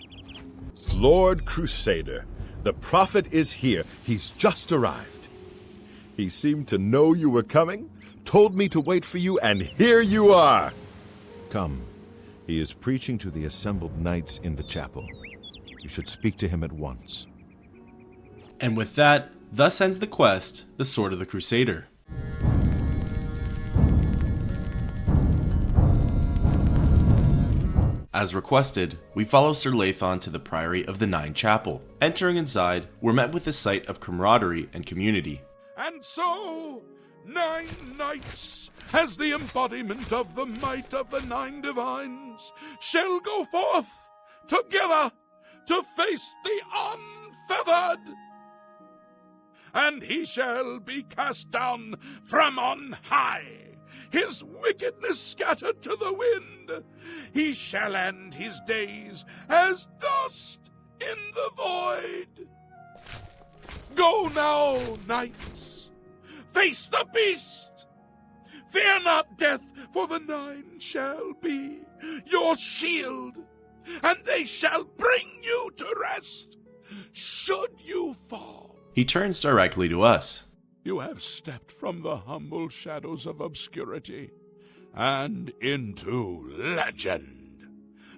Lord Crusader, the prophet is here. He's just arrived. He seemed to know you were coming, told me to wait for you, and here you are. Come. He is preaching to the assembled knights in the chapel. You should speak to him at once. And with that, thus ends the quest, the Sword of the Crusader. As requested, we follow Sir Lathon to the Priory of the Nine Chapel. Entering inside, we're met with a sight of camaraderie and community. And so, 9 knights, as the embodiment of the might of the 9 divines, shall go forth together to face the unfeathered. And he shall be cast down from on high, his wickedness scattered to the wind. He shall end his days as dust in the void. Go now, knights, face the beast. Fear not death, for the 9 shall be your shield, and they shall bring you to rest, should you fall. He turns directly to us. You have stepped from the humble shadows of obscurity and into legend.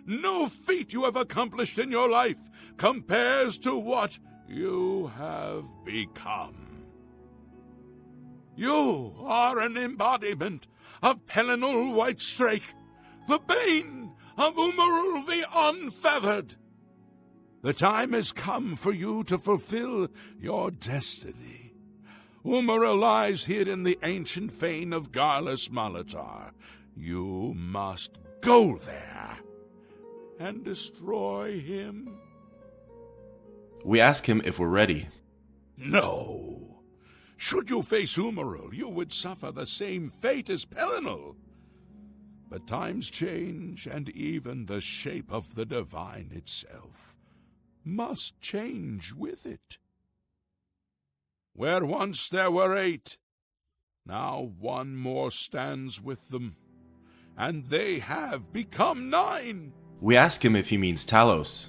No feat you have accomplished in your life compares to what you have become. You are an embodiment of Pelinal Whitestrake, the bane of Umaril the Unfeathered. The time has come for you to fulfill your destiny. Umaril lies hid in the ancient fane of Garlus Malatar. You must go there and destroy him. We ask him if we're ready. No. Should you face Umaril, you would suffer the same fate as Pelinal. But times change, and even the shape of the divine itself must change with it. Where once there were 8, now 1 more stands with them, and they have become 9. We ask him if he means Talos.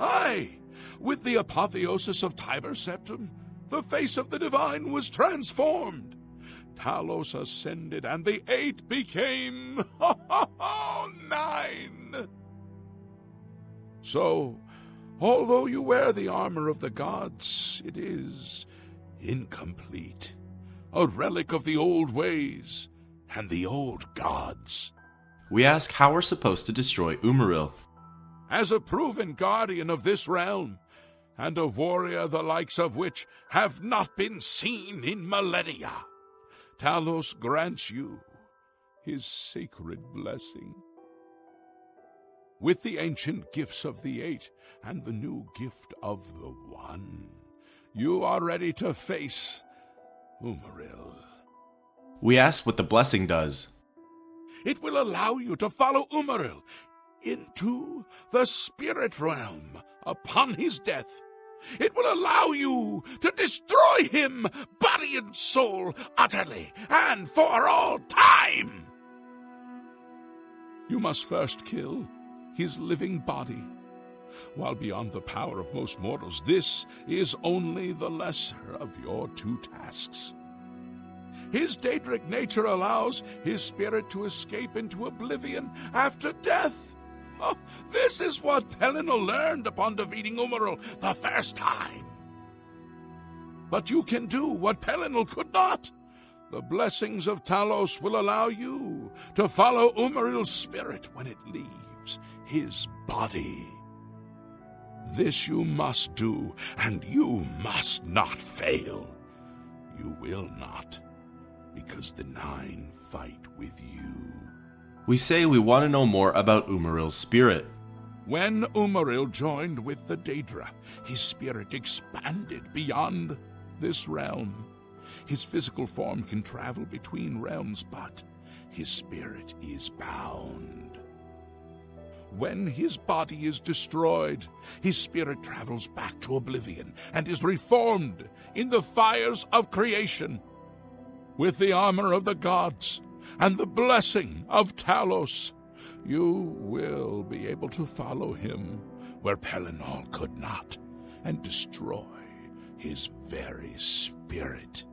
Aye, with the apotheosis of Tiber Septim, the face of the divine was transformed. Talos ascended, and the 8 became 9. So, although you wear the armor of the gods, it is incomplete, a relic of the old ways and the old gods. We ask how we're supposed to destroy Umaril. As a proven guardian of this realm, and a warrior the likes of which have not been seen in millennia, Talos grants you his sacred blessing. With the ancient gifts of the 8 and the new gift of the 1, you are ready to face Umaril. We ask what the blessing does. It will allow you to follow Umaril into the spirit realm upon his death. It will allow you to destroy him, body and soul, utterly and for all time. You must first kill his living body. While beyond the power of most mortals, this is only the lesser of your 2 tasks. His Daedric nature allows his spirit to escape into oblivion after death. Oh, this is what Pelinal learned upon defeating Umaril the first time. But you can do what Pelinal could not. The blessings of Talos will allow you to follow Umaril's spirit when it leaves his body. This you must do, and you must not fail. You will not, because the 9 fight with you. We say we want to know more about Umaril's spirit. When Umaril joined with the Daedra, his spirit expanded beyond this realm. His physical form can travel between realms, but his spirit is bound. When his body is destroyed, his spirit travels back to Oblivion and is reformed in the fires of creation. With the armor of the gods and the blessing of Talos, you will be able to follow him where Pelennor could not and destroy his very spirit.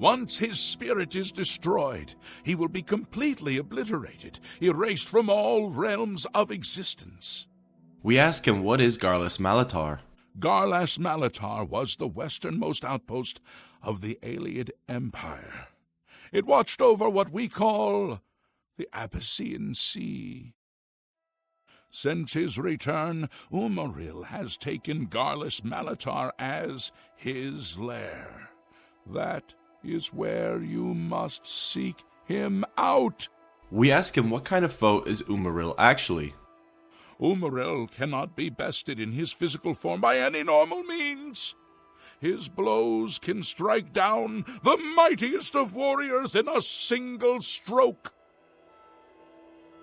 Once his spirit is destroyed, he will be completely obliterated, erased from all realms of existence. We ask him what is Garlas Malatar. Garlas Malatar was the westernmost outpost of the Ayleid Empire. It watched over what we call the Abyssinian Sea. Since his return, Umaril has taken Garlas Malatar as his lair. That is where you must seek him out. We ask him what kind of foe is Umaril actually. Umaril cannot be bested in his physical form by any normal means. His blows can strike down the mightiest of warriors in a single stroke.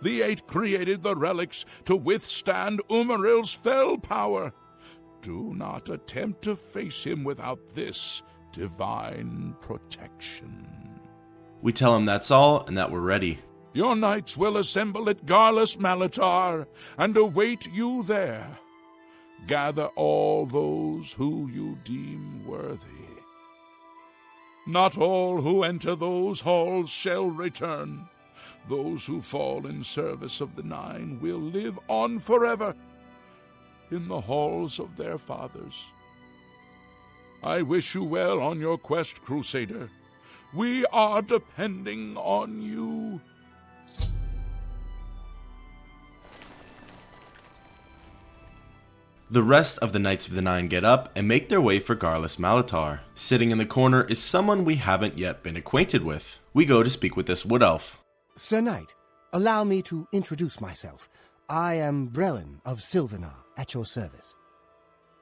The Eight created the relics to withstand Umaril's fell power. Do not attempt to face him without this divine protection. We tell him that's all and that we're ready. Your knights will assemble at Garlas Malatar and await you there. Gather all those who you deem worthy. Not all who enter those halls shall return. Those who fall in service of the Nine will live on forever in the halls of their fathers. I wish you well on your quest, Crusader. We are depending on you. The rest of the Knights of the Nine get up and make their way for Garlas Malatar. Sitting in the corner is someone we haven't yet been acquainted with. We go to speak with this wood elf. Sir Knight, allow me to introduce myself. I am Brelin of Silvenar, at your service.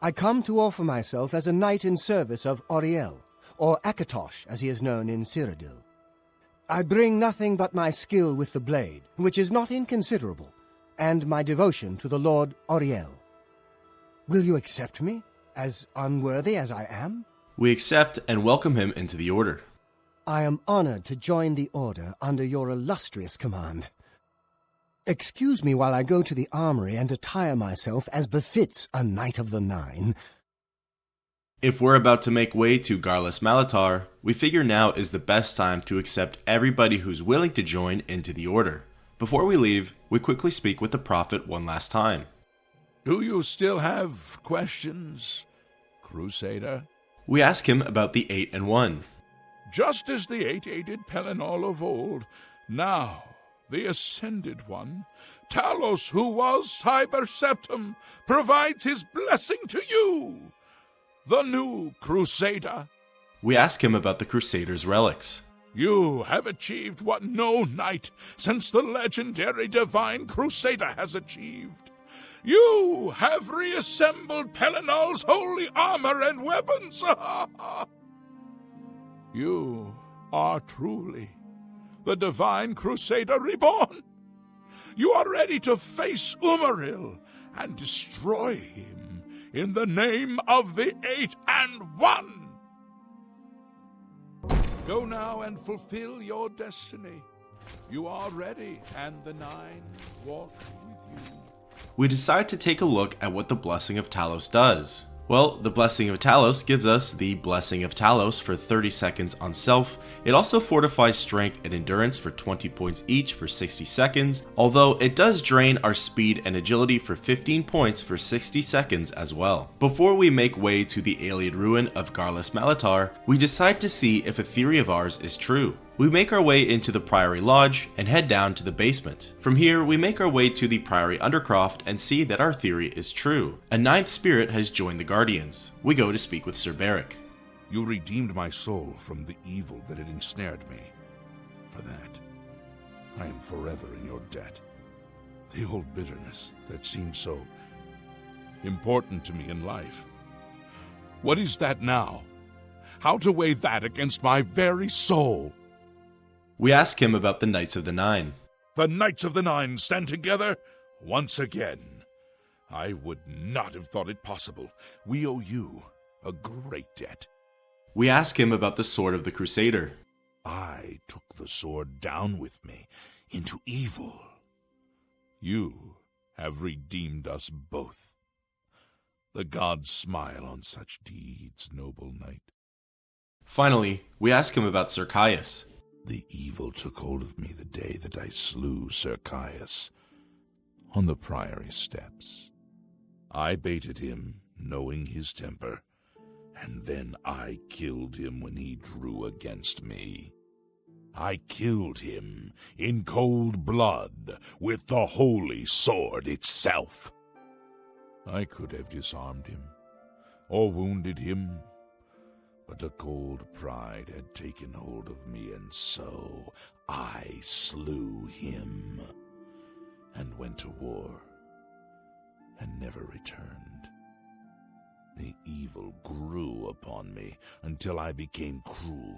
I come to offer myself as a knight in service of Auriel, or Akatosh as he is known in Cyrodiil. I bring nothing but my skill with the blade, which is not inconsiderable, and my devotion to the Lord Auriel. Will you accept me, as unworthy as I am? We accept and welcome him into the order. I am honored to join the order under your illustrious command. Excuse me while I go to the armory and attire myself as befits a Knight of the Nine. If we're about to make way to Garlas Malatar, we figure now is the best time to accept everybody who's willing to join into the order. Before we leave, we quickly speak with the Prophet one last time. Do you still have questions, Crusader? We ask him about the 8 and 1. Just as the Eight aided Pelennor of old, now the Ascended One, Talos, who was Cyber Septum, provides his blessing to you, the new Crusader. We ask him about the Crusader's relics. You have achieved what no knight since the legendary Divine Crusader has achieved. You have reassembled Pellennor's holy armor and weapons. You are truly the Divine Crusader reborn. You are ready to face Umaril and destroy him in the name of the 8 and 1. Go now and fulfill your destiny. You are ready, and the Nine walk with you. We decide to take a look at what the Blessing of Talos does. Well, the Blessing of Talos gives us the Blessing of Talos for 30 seconds on self. It also fortifies strength and endurance for 20 points each for 60 seconds, although it does drain our speed and agility for 15 points for 60 seconds as well. Before we make way to the Ayleid ruin of Garlas Malatar, we decide to see if a theory of ours is true. We make our way into the Priory Lodge and head down to the basement. From here, we make our way to the Priory Undercroft and see that our theory is true. A ninth spirit has joined the Guardians. We go to speak with Sir Beric. You redeemed my soul from the evil that had ensnared me. For that, I am forever in your debt. The old bitterness that seemed so important to me in life. What is that now? How to weigh that against my very soul? We ask him about the Knights of the Nine. The Knights of the Nine stand together once again. I would not have thought it possible. We owe you a great debt. We ask him about the Sword of the Crusader. I took the sword down with me into evil. You have redeemed us both. The gods smile on such deeds, noble knight. Finally, we ask him about Sir Caius. The evil took hold of me the day that I slew Sir Caius on the priory steps. I baited him, knowing his temper, and then I killed him when he drew against me. I killed him in cold blood with the holy sword itself. I could have disarmed him or wounded him, but a cold pride had taken hold of me, and so I slew him and went to war and never returned. The evil grew upon me until I became cruel,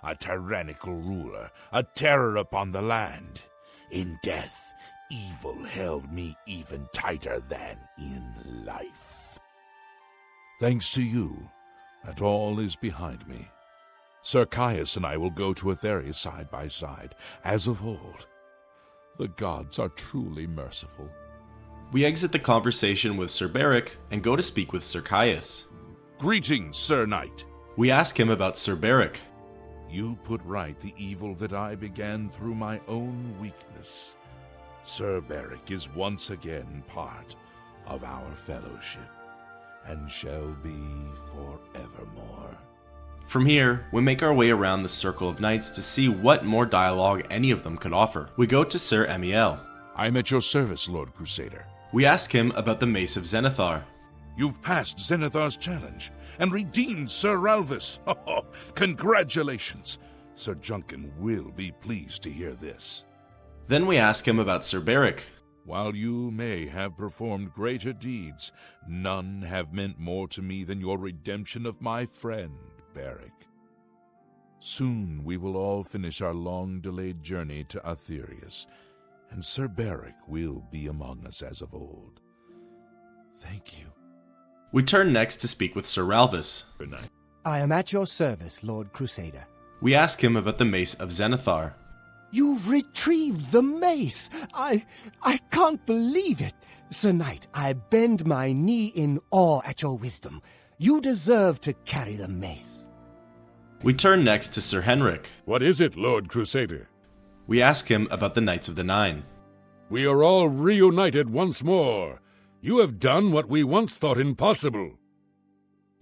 a tyrannical ruler, a terror upon the land. In death, evil held me even tighter than in life. Thanks to you, that all is behind me. Sir Caius and I will go to Etheria side by side, as of old. The gods are truly merciful. We exit the conversation with Sir Beric and go to speak with Sir Caius. Greetings, Sir Knight. We ask him about Sir Beric. You put right the evil that I began through my own weakness. Sir Beric is once again part of our fellowship, and shall be forevermore. From here, we make our way around the circle of knights to see what more dialogue any of them could offer. We go to Sir Amiel. I am at your service, Lord Crusader. We ask him about the Mace of Zenithar. You've passed Zenithar's challenge and redeemed Sir Ralvis. Oh, congratulations! Sir Juncan will be pleased to hear this. Then we ask him about Sir Beric. While you may have performed greater deeds, none have meant more to me than your redemption of my friend, Beric. Soon we will all finish our long-delayed journey to Aetherius, and Sir Beric will be among us as of old. Thank you. We turn next to speak with Sir Ralvis. Good night. I am at your service, Lord Crusader. We ask him about the Mace of Zenithar. You've retrieved the mace! I can't believe it! Sir Knight, I bend my knee in awe at your wisdom. You deserve to carry the mace. We turn next to Sir Henrik. What is it, Lord Crusader? We ask him about the Knights of the Nine. We are all reunited once more. You have done what we once thought impossible.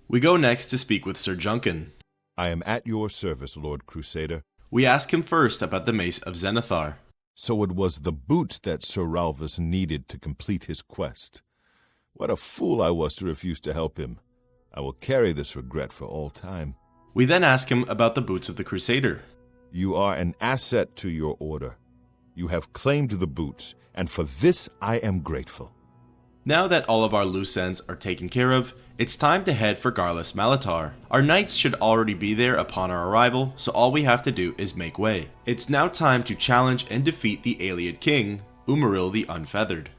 We go next to speak with Sir Juncan. I am at your service, Lord Crusader. We ask him first about the Mace of Zenithar. So it was the boot that Sir Ralvis needed to complete his quest. What a fool I was to refuse to help him. I will carry this regret for all time. We then ask him about the boots of the Crusader. You are an asset to your order. You have claimed the boots, and for this I am grateful. Now that all of our loose ends are taken care of, it's time to head for Garlus Malatar. Our knights should already be there upon our arrival, so all we have to do is make way. It's now time to challenge and defeat the Ayleid king, Umaril the Unfeathered.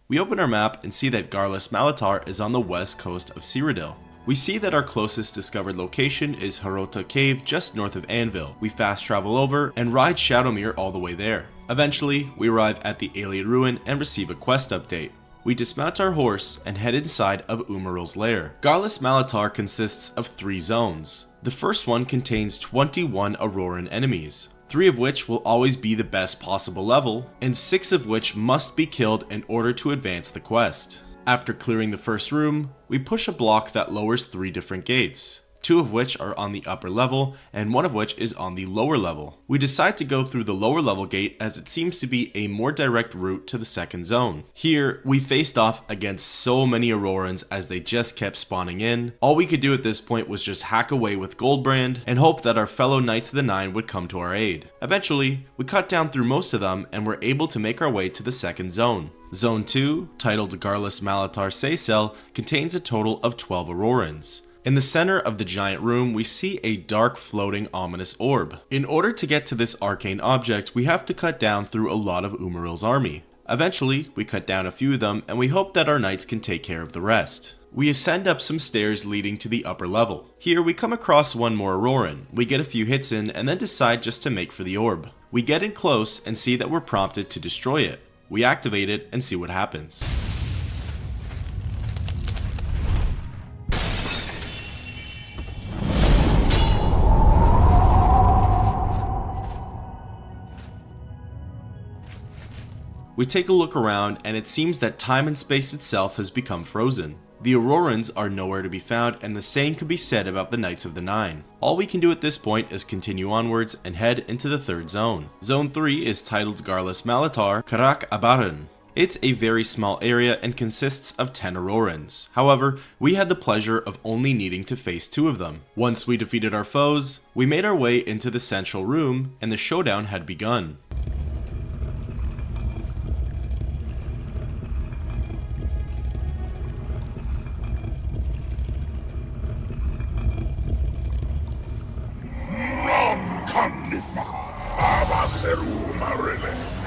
We open our map and see that Garlus Malatar is on the west coast of Cyrodiil. We see that our closest discovered location is Harota Cave just north of Anvil. We fast travel over and ride Shadowmere all the way there. Eventually, we arrive at the Ayleid ruin and receive a quest update. We dismount our horse and head inside of Umaril's lair. Garlus Malatar consists of 3 zones. The first one contains 21 Auroran enemies, 3 of which will always be the best possible level, and 6 of which must be killed in order to advance the quest. After clearing the first room, we push a block that lowers 3 different gates. 2 of which are on the upper level and 1 of which is on the lower level. We decide to go through the lower level gate as it seems to be a more direct route to the second zone. Here, we faced off against so many Aurorans as they just kept spawning in. All we could do at this point was just hack away with Goldbrand and hope that our fellow Knights of the Nine would come to our aid. Eventually, we cut down through most of them and were able to make our way to the second zone. Zone 2, titled Garlus Malatar Seycell, contains a total of 12 Aurorans. In the center of the giant room, we see a dark floating ominous orb. In order to get to this arcane object, we have to cut down through a lot of Umaril's army. Eventually, we cut down a few of them and we hope that our knights can take care of the rest. We ascend up some stairs leading to the upper level. Here we come across one more Auroran, we get a few hits in and then decide just to make for the orb. We get in close and see that we're prompted to destroy it. We activate it and see what happens. We take a look around and it seems that time and space itself has become frozen. The Aurorans are nowhere to be found and the same could be said about the Knights of the Nine. All we can do at this point is continue onwards and head into the third zone. Zone 3 is titled Garlus Malatar Karak Abaran. It's a very small area and consists of 10 Aurorans. However, we had the pleasure of only needing to face 2 of them. Once we defeated our foes, we made our way into the central room and the showdown had begun.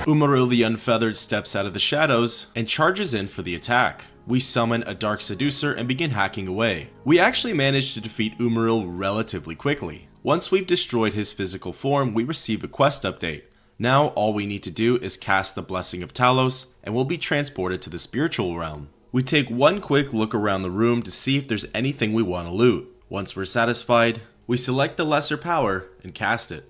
Umaril the Unfeathered steps out of the shadows and charges in for the attack. We summon a Dark Seducer and begin hacking away. We actually managed to defeat Umaril relatively quickly. Once we've destroyed his physical form, we receive a quest update. Now all we need to do is cast the Blessing of Talos and we'll be transported to the spiritual realm. We take one quick look around the room to see if there's anything we want to loot. Once we're satisfied, we select the lesser power and cast it.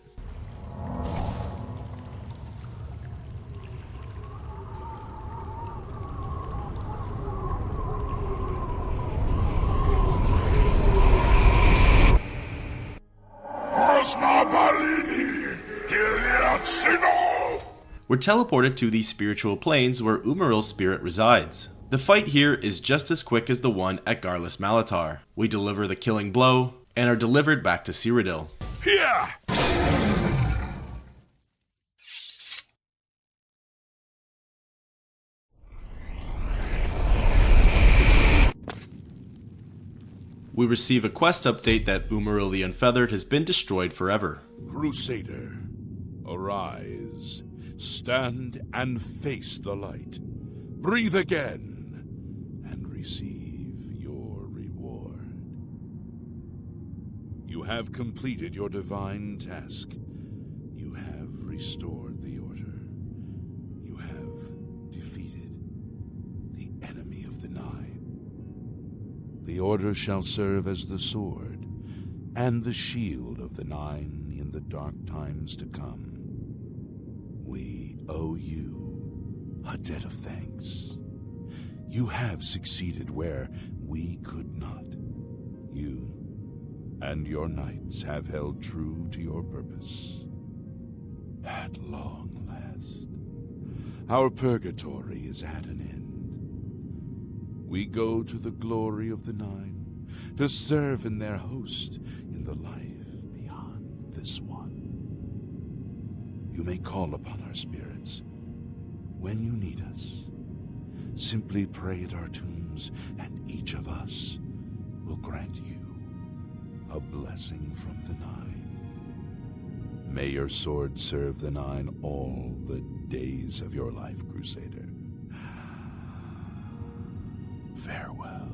We're teleported to the spiritual planes where Umaril's spirit resides. The fight here is just as quick as the one at Garlus Malatar. We deliver the killing blow and are delivered back to Cyrodiil. Here! We receive a quest update that Umaril the Unfeathered has been destroyed forever. Crusader, arise, stand and face the light. Breathe again and receive your reward. You have completed your divine task. You have restored the order. You have defeated the enemy of the Nine. The order shall serve as the sword and the shield of the Nine in the dark times to come. We owe you a debt of thanks. You have succeeded where we could not. You and your knights have held true to your purpose. At long last, our purgatory is at an end. We go to the glory of the Nine to serve in their host in the life beyond this one. You may call upon our spirits when you need us. Simply pray at our tombs, and each of us will grant you a blessing from the Nine. May your sword serve the Nine all the days of your life, Crusader. Farewell.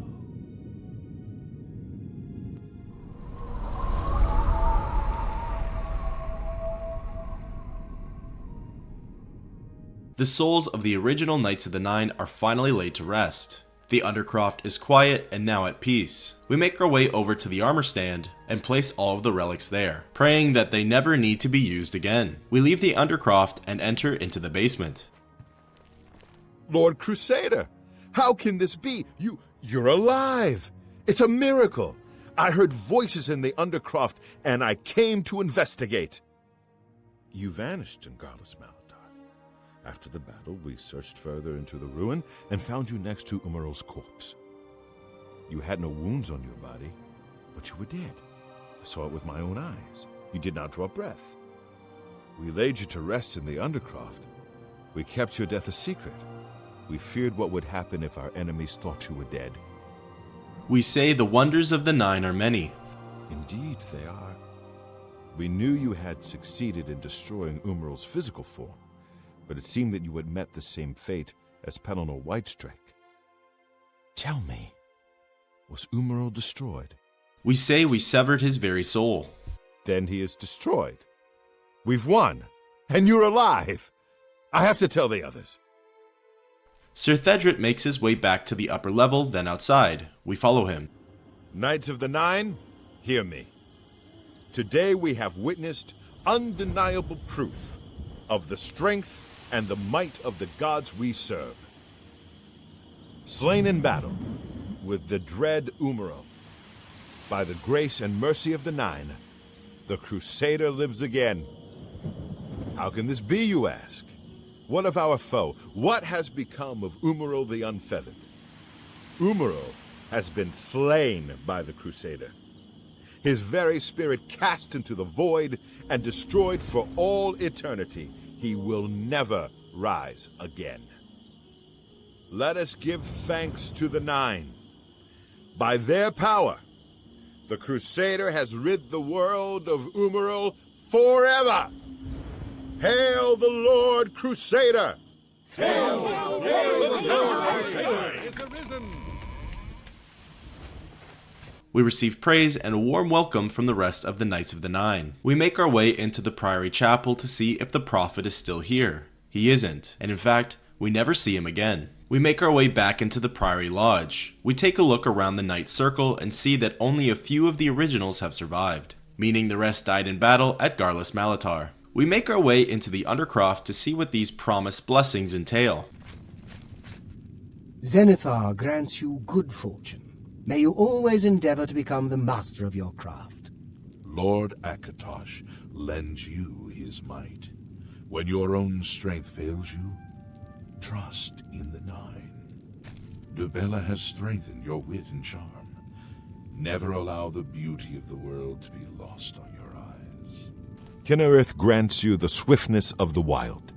The souls of the original Knights of the Nine are finally laid to rest. The Undercroft is quiet and now at peace. We make our way over to the armor stand and place all of the relics there, praying that they never need to be used again. We leave the Undercroft and enter into the basement. Lord Crusader, how can this be? You're alive! It's a miracle! I heard voices in the Undercroft, and I came to investigate. You vanished in Garlus Malatar. After the battle, we searched further into the ruin and found you next to Umaril's corpse. You had no wounds on your body, but you were dead. I saw it with my own eyes. You did not draw breath. We laid you to rest in the Undercroft. We kept your death a secret. We feared what would happen if our enemies thought you were dead. We say the wonders of the Nine are many. Indeed, they are. We knew you had succeeded in destroying Umaril's physical form, but it seemed that you had met the same fate as Pelennor Whitestrake. Tell me, was Umaril destroyed? We say we severed his very soul. Then he is destroyed. We've won, and you're alive. I have to tell the others. Sir Thedret makes his way back to the upper level, then outside. We follow him. Knights of the Nine, hear me. Today we have witnessed undeniable proof of the strength and the might of the gods we serve. Slain in battle with the dread Umaril, by the grace and mercy of the Nine, the Crusader lives again. How can this be, you ask? What of our foe? What has become of Umaril the Unfeathered? Umaril has been slain by the Crusader. His very spirit cast into the void and destroyed for all eternity. He will never rise again. Let us give thanks to the Nine. By their power, the Crusader has rid the world of Umaril forever! Hail the Lord Crusader! Hail the Lord Crusader is arisen! We receive praise and a warm welcome from the rest of the Knights of the Nine. We make our way into the Priory Chapel to see if the Prophet is still here. He isn't, and in fact, we never see him again. We make our way back into the Priory Lodge. We take a look around the Knight Circle and see that only a few of the originals have survived, meaning the rest died in battle at Garlus Malatar. We make our way into the Undercroft to see what these promised blessings entail. Zenithar grants you good fortune. May you always endeavor to become the master of your craft. Lord Akatosh lends you his might. When your own strength fails you, trust in the Nine. Dubella has strengthened your wit and charm. Never allow the beauty of the world to be lost on your eyes. Kinnereth grants you the swiftness of the wild.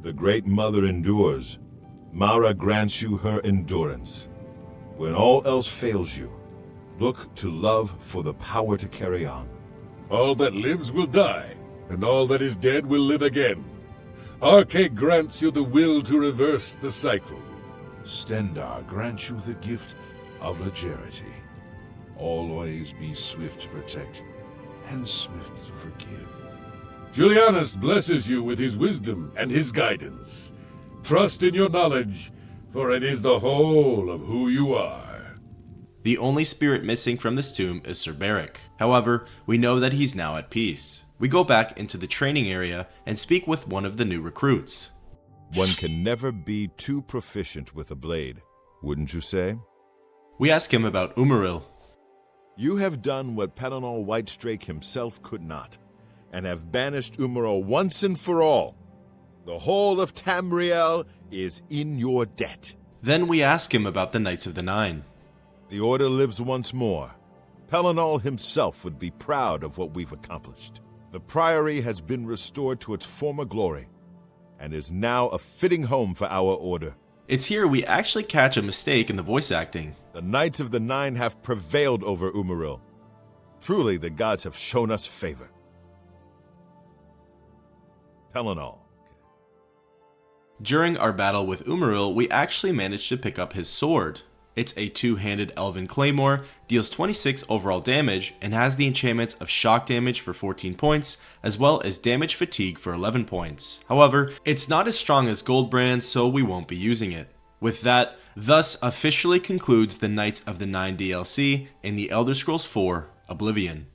The Great Mother endures. Mara grants you her endurance. When all else fails you, look to love for the power to carry on. All that lives will die, and all that is dead will live again. Arche grants you the will to reverse the cycle. Stendarr grants you the gift of legerity. Always be swift to protect and swift to forgive. Julianus blesses you with his wisdom and his guidance. Trust in your knowledge, for it is the whole of who you are. The only spirit missing from this tomb is Sir Beric. However, we know that he's now at peace. We go back into the training area and speak with one of the new recruits. One can never be too proficient with a blade, wouldn't you say? We ask him about Umaril. You have done what Pelennor Whitestrake himself could not, and have banished Umaril once and for all. The whole of Tamriel is in your debt. Then we ask him about the Knights of the Nine. The Order lives once more. Pelennor himself would be proud of what we've accomplished. The Priory has been restored to its former glory, and is now a fitting home for our Order. It's here we actually catch a mistake in the voice acting. The Knights of the Nine have prevailed over Umaril. Truly, the gods have shown us favor. Pelennor. During our battle with Umaril, we actually managed to pick up his sword. It's a two-handed elven claymore, deals 26 overall damage, and has the enchantments of shock damage for 14 points, as well as damage fatigue for 11 points. However, it's not as strong as Goldbrand, so we won't be using it. With that, thus officially concludes the Knights of the Nine DLC in the Elder Scrolls 4 Oblivion.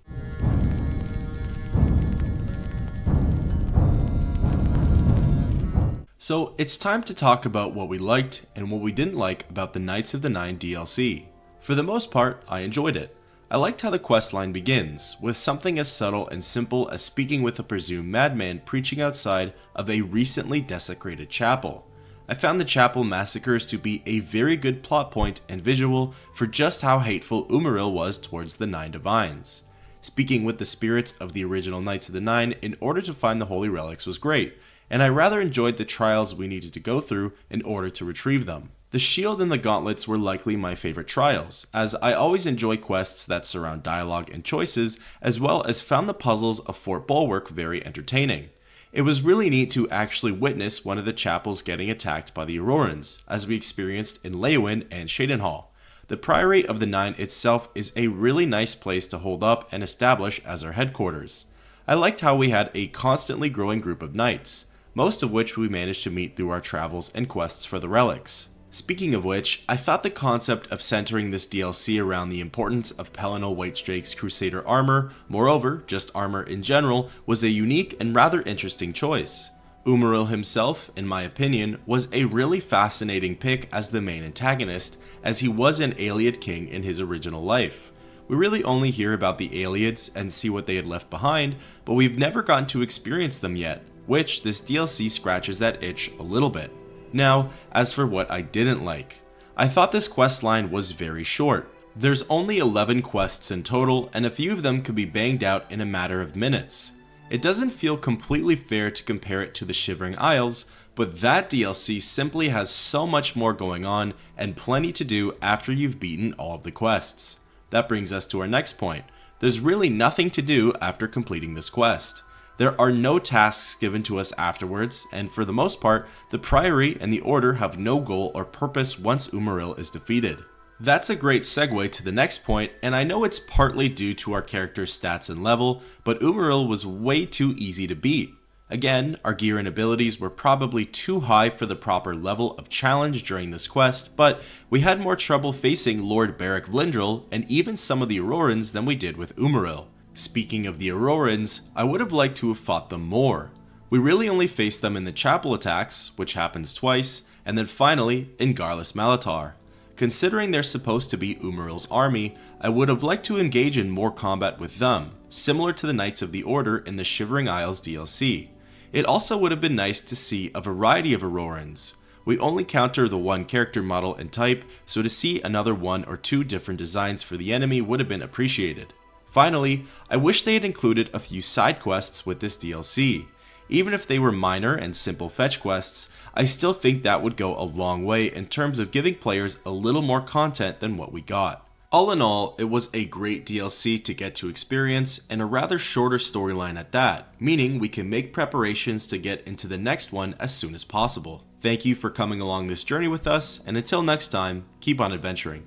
So it's time to talk about what we liked and what we didn't like about the Knights of the Nine DLC. For the most part, I enjoyed it. I liked how the questline begins, with something as subtle and simple as speaking with a presumed madman preaching outside of a recently desecrated chapel. I found the chapel massacres to be a very good plot point and visual for just how hateful Umaril was towards the Nine Divines. Speaking with the spirits of the original Knights of the Nine in order to find the holy relics was great, and I rather enjoyed the trials we needed to go through in order to retrieve them. The shield and the gauntlets were likely my favorite trials, as I always enjoy quests that surround dialogue and choices, as well as found the puzzles of Fort Bulwark very entertaining. It was really neat to actually witness one of the chapels getting attacked by the Aurorans, as we experienced in Leywin and Shadenhall. The Priory of the Nine itself is a really nice place to hold up and establish as our headquarters. I liked how we had a constantly growing group of knights, most of which we managed to meet through our travels and quests for the relics. Speaking of which, I thought the concept of centering this DLC around the importance of Pelennor Whitestrake's crusader armor, moreover, just armor in general, was a unique and rather interesting choice. Umaril himself, in my opinion, was a really fascinating pick as the main antagonist, as he was an Ayleid king in his original life. We really only hear about the Ayleids and see what they had left behind, but we've never gotten to experience them yet, which this DLC scratches that itch a little bit. Now, as for what I didn't like, I thought this questline was very short. There's only 11 quests in total, and a few of them could be banged out in a matter of minutes. It doesn't feel completely fair to compare it to the Shivering Isles, but that DLC simply has so much more going on and plenty to do after you've beaten all of the quests. That brings us to our next point. There's really nothing to do after completing this quest. There are no tasks given to us afterwards, and for the most part, the Priory and the Order have no goal or purpose once Umaril is defeated. That's a great segue to the next point, and I know it's partly due to our character's stats and level, but Umaril was way too easy to beat. Again, our gear and abilities were probably too high for the proper level of challenge during this quest, but we had more trouble facing Lord Beric Vlindrel and even some of the Aurorans than we did with Umaril. Speaking of the Aurorans, I would have liked to have fought them more. We really only faced them in the chapel attacks, which happens twice, and then finally in Garlus Malatar. Considering they're supposed to be Umaril's army, I would have liked to engage in more combat with them, similar to the Knights of the Order in the Shivering Isles DLC. It also would have been nice to see a variety of Aurorans. We only counter the one character model and type, so to see another one or two different designs for the enemy would have been appreciated. Finally, I wish they had included a few side quests with this DLC. Even if they were minor and simple fetch quests, I still think that would go a long way in terms of giving players a little more content than what we got. All in all, it was a great DLC to get to experience, and a rather shorter storyline at that, meaning we can make preparations to get into the next one as soon as possible. Thank you for coming along this journey with us, and until next time, keep on adventuring.